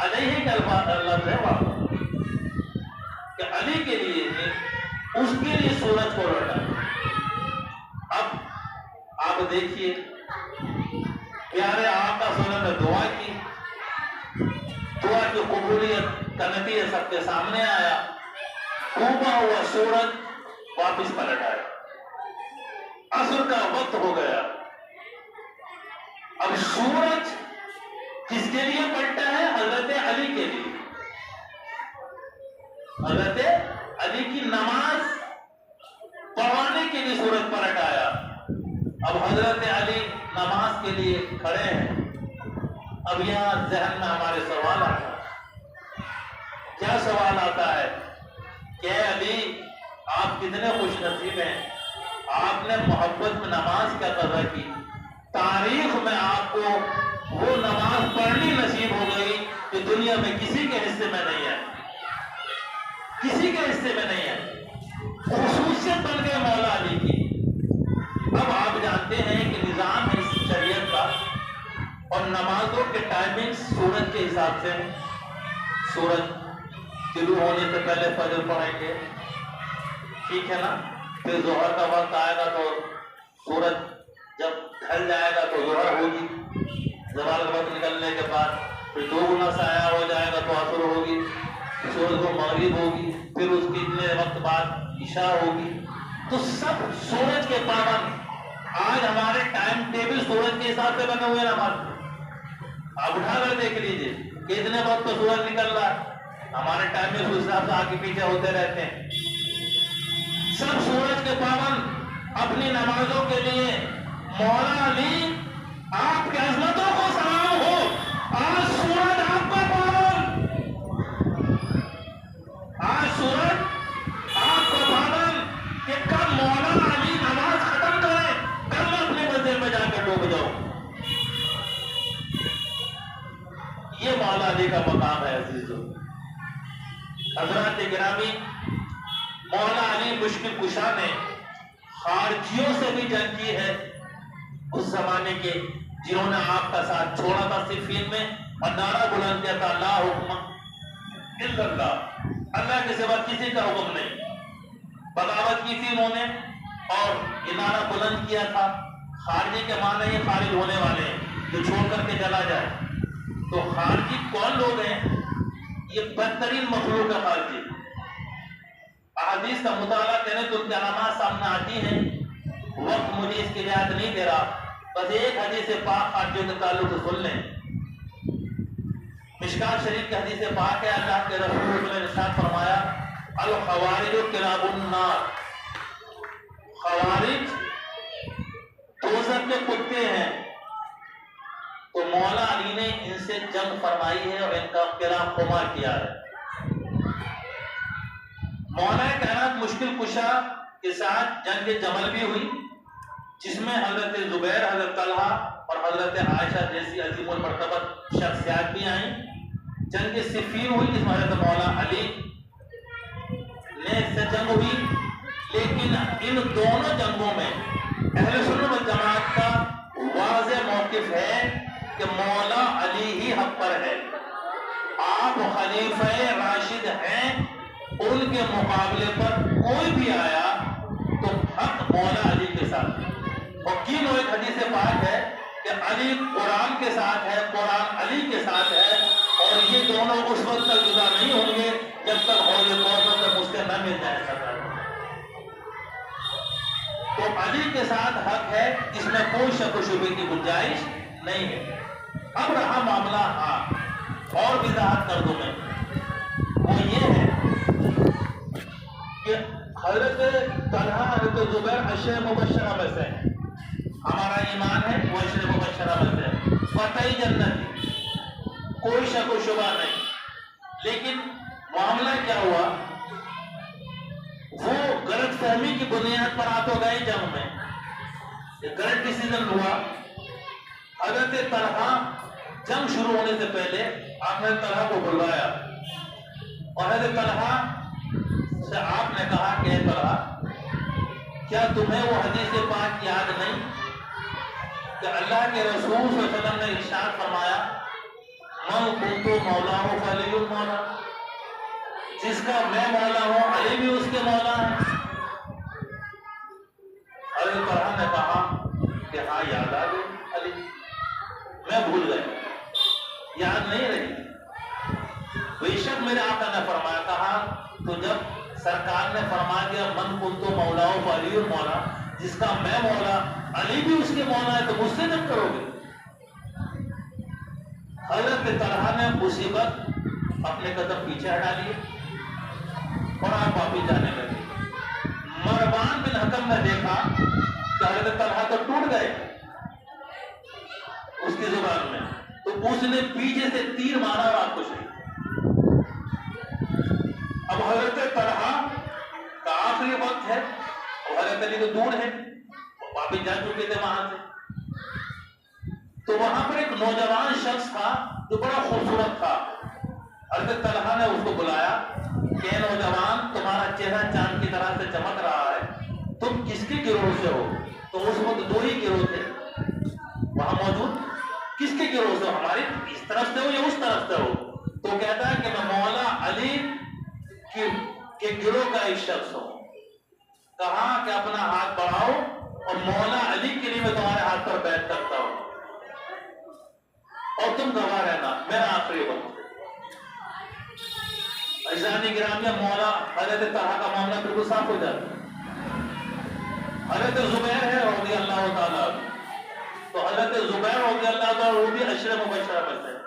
S1: علیہ کا لفظ ہے وہاں کہ علی کے لیے اس کے لیے سورج کو لوٹا دے. اب آپ دیکھیے پیارے آقا صلی اللہ علیہ وسلم نے دعا کی، دعا کی قبولیت کا نتیجہ سب کے سامنے آیا. ڈوبا ہوا سورج واپس پلٹ آیا، عصر کا وقت ہو گیا. اب سورج کس کے لیے پلٹا ہے؟ حضرت علی کے لیے. حضرت علی کی نماز پڑھانے کے لیے سورج پلٹ آیا. اب حضرت علی نماز کے لیے کھڑے ہیں. اب یہاں ذہن میں ہمارے سوال آتا ہے. کیا سوال آتا ہے کہ علی آپ کتنے خوش نصیب ہیں، آپ نے محبت میں نماز کا قضا کی. تاریخ میں آپ کو وہ نماز پڑھنی نصیب ہو گئی کہ دنیا میں کسی کے حصے میں نہیں ہے، کسی کے حصے میں نہیں ہے. خصوصیت بن گئے مولا علی کی. اب آپ جانتے ہیں کہ نظام ہے اس شریعت کا اور نمازوں کے ٹائمنگ سورج کے حساب سے. سورج طلوع ہونے سے پہلے فجر پڑھیں گے، ٹھیک ہے نا. پھر ظہر کا وقت آئے گا تو سورج جب ڈھل جائے گا تو ظہر ہوگی. زوال کا وقت نکلنے کے بعد پھر 2 گنا سایہ ہو جائے گا تو عصر ہوگی. سورج کو مغرب ہوگی، پھر اس کے اتنے وقت بعد عشاء ہوگی. تو سب سورج کے پابند. آج ہمارے ٹائم ٹیبل سورج کے حساب سے بنے ہوئے نماز. آپ اٹھا کر دیکھ لیجیے کہ اتنے وقت تو سورج نکل رہا ہے. ہمارے ٹائم میں اس حساب سے آگے پیچھے ہوتے رہتے ہیں. سب سورج کے پابند اپنی نمازوں کے لیے. مولا علی آپ کی عظمتوں کو سلام ہو، آج سورج آپ کا پابند، آج سورج آپ کا پابند کہ کب مولا علی نماز ختم کرے، کب میں اپنے منزل میں جا کر ڈوب جاؤں. یہ مولا علی کا مقام ہے. عزیزو حضرات گرامی، مولا علی مشکل کشا نے خارجیوں سے بھی جنگ کی ہے اس زمانے کے، جنہوں نے آپ کا ساتھ چھوڑا تھا صفین میں اور نعرہ بلند کیا تھا لا حکم الا اللہ، اللہ کے سوا کسی کا حکم نہیں. بغاوت کی تھی انہوں نے اور یہ نعرہ بلند کیا تھا. خارجی کے معنی یہ خارج ہونے والے ہیں جو چھوڑ کر کے چلا جائے. تو خارجی کون لوگ ہیں؟ یہ بدترین مخلوق ہے خارجی. احادیث کا مطالعہ کریں تو ان کی علامات سامنے آتی ہیں. وقت مجھے اس کی رعایت نہیں دے رہا، بس ایک حدیث پاک خارجیوں کے تعلق سے سن لیں. مشکات شریف کی حدیث پاک ہے، اللہ کے رسول نے ارشاد فرمایا الخوارج کلاب النار، خوارج دوزخ کے کتے ہیں. تو مولا علی نے ان سے جنگ فرمائی ہے اور ان کا خلاف خما کیا ہے. مولا کائنات مشکل کشا کے ساتھ جنگ جمل بھی ہوئی، جس میں حضرت زبیر، حضرت طلحہ اور حضرت عائشہ جیسی عظیم المرتبہ شخصیات بھی آئیں. جنگ صفین ہوئی جس میں حضرت مولا علی نے سے جنگ ہوئی. لیکن ان دونوں جنگوں میں اہل سنت والجماعت کا واضح موقف ہے کہ مولا علی ہی حق پر ہے. آپ خلیفہ راشد ہیں، ان کے مقابلے پر کوئی بھی آیا تو حق مولا علی کے ساتھ ہے. اور کینوں ایک حدیث پاک ہے کہ علی قرآن کے ساتھ ہے، قرآن علی کے ساتھ ہے، اور یہ دونوں اس وقت تک جدا نہیں ہوں گے جب تک حوض کوثر تک اس کے نہ مل جائے سکتا. تو علی کے ساتھ حق ہے، اس میں کوئی شک و شبہ کی گنجائش نہیں ہے. اب رہا معاملہ اور وضاحت کر دوں میں، وہ یہ ہے کہ حضرت طلحہ، حضرت زبیر عشرہ مبشرہ میں سے ہیں. ہمارا ایمان ہے وہ عشرہ مبشرہ میں سے ہے، قطعی جنت، کوئی شک و شبہ نہیں. لیکن معاملہ کیا ہوا، وہ غلط فہمی کی بنیاد پر آپ تو گئے جنگ میں، غلط ڈیسیژن ہوا. حضرت طلحہ جنگ شروع ہونے سے پہلے آپ نے طلحہ کو بلوایا اور حضرت طلحہ سے آپ نے کہا کہ اے طلحہ، کیا تمہیں وہ حدیث پاک یاد نہیں کہ اللہ کے رسول صلی اللہ علیہ وسلم نے ارشاد فرمایا من کنت مولا ہوں فعلی المولا، جس کا میں مولا ہوں علی بھی اس کے مولا ہے. حضرت طلحہ نے کہا کہ ہاں یاد آ گئی علی، میں بھول گیا، یاد نہیں رہی. بے شک میرے آقا نے فرمایا، کہا تو جب سرکار نے فرما دیا من کنت مولا ہوں فعلی المولا، جس کا میں مولا علی بھی اس کے مولا ہے، تو مجھ سے جب کرو گے. حضرت طلحہ نے اسی وقت اپنے قدم پیچھے ہٹا لیے اور آپ واپس جانے لگے. مروان بن حکم نے دیکھا کہ حضرت طلحہ تو ٹوٹ گئے اس کی زبان میں، تو اس نے پیچھے سے تیر مارا اور آپ کو شہید. اب حضرت طلحہ کا آخری وقت ہے اور حضرت علی تو دور ہے، واپس جا چکے تھے وہاں سے. تو وہاں پر ایک نوجوان شخص تھا جو بڑا خوبصورت تھا. حضرت طلحہ نے اس کو بلایا کہ نوجوان، تمہارا چہرہ چاند کی طرح سے چمک رہا ہے، تم کس کے گروہ سے ہو؟ تو اس وقت دو ہی گروہ تھے وہاں موجود. کس کے گروہ سے ہو؟ ہماری اس طرف سے ہو یا اس طرف سے ہو؟ تو کہتا ہے کہ میں مولا علی کے گروہ کا ایک شخص ہوں. کہا کہ اپنا ہاتھ بڑھاؤ اور مولا علی کے لیے میں تمہارے ہاتھ پر بیعت کرتا ہوں اور تم گواہ رہنا، میرا آخری وقت. عزیزان گرامی، مولا حضرت طلحہ کا معاملہ بالکل صاف ہو جاتا ہے. حضرت زبیر ہے رضی اللہ تعالیٰ، تو حضرت زبیر رضی اللہ تعالیٰ وہ بھی عشرہ مبشرہ میں سے.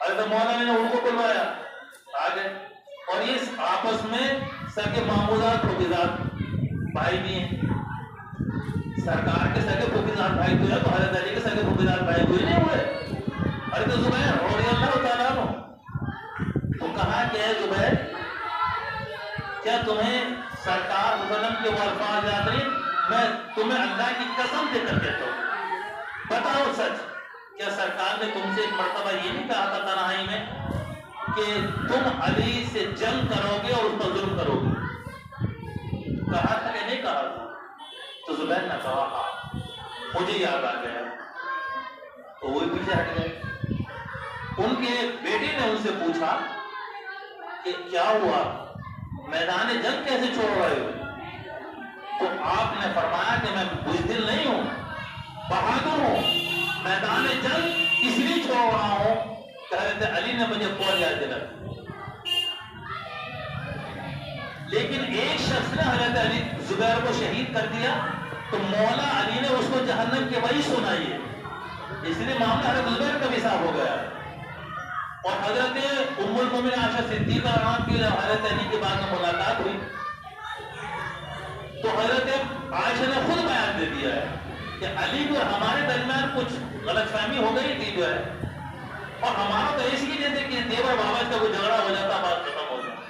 S1: حضرت مولا نے ان کو بلوایا آگے، اور یہ آپس میں سگے ماموزات پھوپھیزاد بھائی بھی ہیں. سرکار کے سگے پھوپھیزاد بھائی تو ہے، تو حضرت علی کے سگے پھوپھیزاد بھائی کوئی نہیں ہوئے. حضرت زبیر رضی اللہ تعالیٰ عنہ تو کہا کہ اے زبیر، کیا تمہیں سرکار وسلم کے وہ الفاظ یاد نہیں؟ میں تمہیں اللہ کی قسم دے کر کہتا ہوں، بتاؤ سچ، کیا سرکار نے تم سے ایک مرتبہ یہ نہیں کہا تھا تنہائی میں کہ تم علی سے جنگ کرو گے اور اس پر ظلم کرو گے؟ کہا تھا کہ نہیں کہا تھا؟ تو زبیر نے کہا ہاں مجھے یاد آ گیا. تو وہ پیچھے ہٹ گئے. ان کے بیٹے نے ان سے پوچھا کہ کیا ہوا، میدان جنگ کیسے چھوڑ رہے ہو؟ تو آپ نے فرمایا کہ میں بزدل نہیں ہوں، بہادر ہوں. میدان جنگ اس لیے چھوڑ رہا ہوں کہ حضرت علی نے مجھے فوج یاد دلا. لیکن ایک شخص نے حضرت علی زبیر کو شہید کر دیا تو مولا علی نے اس کو جہنم کی وحی سنائی ہے، اس لیے معاملہ حضرت زبیر کا بھی صاف ہو گیا. اور حضرت ام المومنین عائشہ صدیقہ رضی اللہ عنہا کی جب حضرت علی کے بعد میں ملاقات ہوئی تو حضرت عائشہ نے خود بیان دے دیا ہے کہ علی کو ہمارے درمیان کچھ غلط فہمی ہو گئی تھی جو ہے، اور ہمارا تو اس کی جیسے کہ دیور بابا کا کوئی جھگڑا ہو جاتا بات ختم ہو جاتا،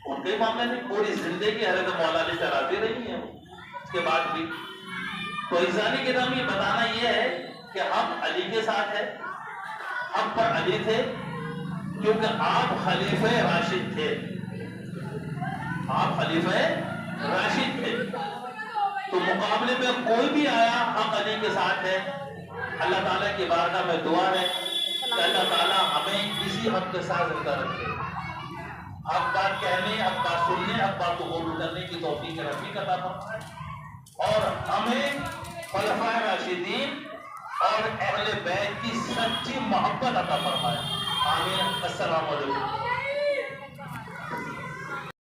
S1: ان کے معاملے میں پوری زندگی حضرت مولا علی سے راضی رہی ہے اس کے بعد بھی۔ تو عزانی کے دم یہ بتانا یہ ہے کہ ہم علی کے ساتھ ہیں، ہم پر علی تھے کیونکہ آپ خلیفہ راشد تھے، آپ خلیفہ راشد تھے، تو مقابلے میں کوئی بھی آیا ہم علی کے ساتھ ہے۔ اللہ تعالیٰ کی بارگاہ میں دعا ہے کہ اللہ تعالیٰ ہمیں اسی حق کے ساتھ زندہ رکھے، حق بات کہنے، حق بات سننے، حق بات کو قبول کرنے کی توفیق رفیق عطا فرمائے، اور ہمیں خلفائے راشدین اور اہل بیت کی سچی محبت عطا فرمائے۔ آمین۔ السلام علیکم۔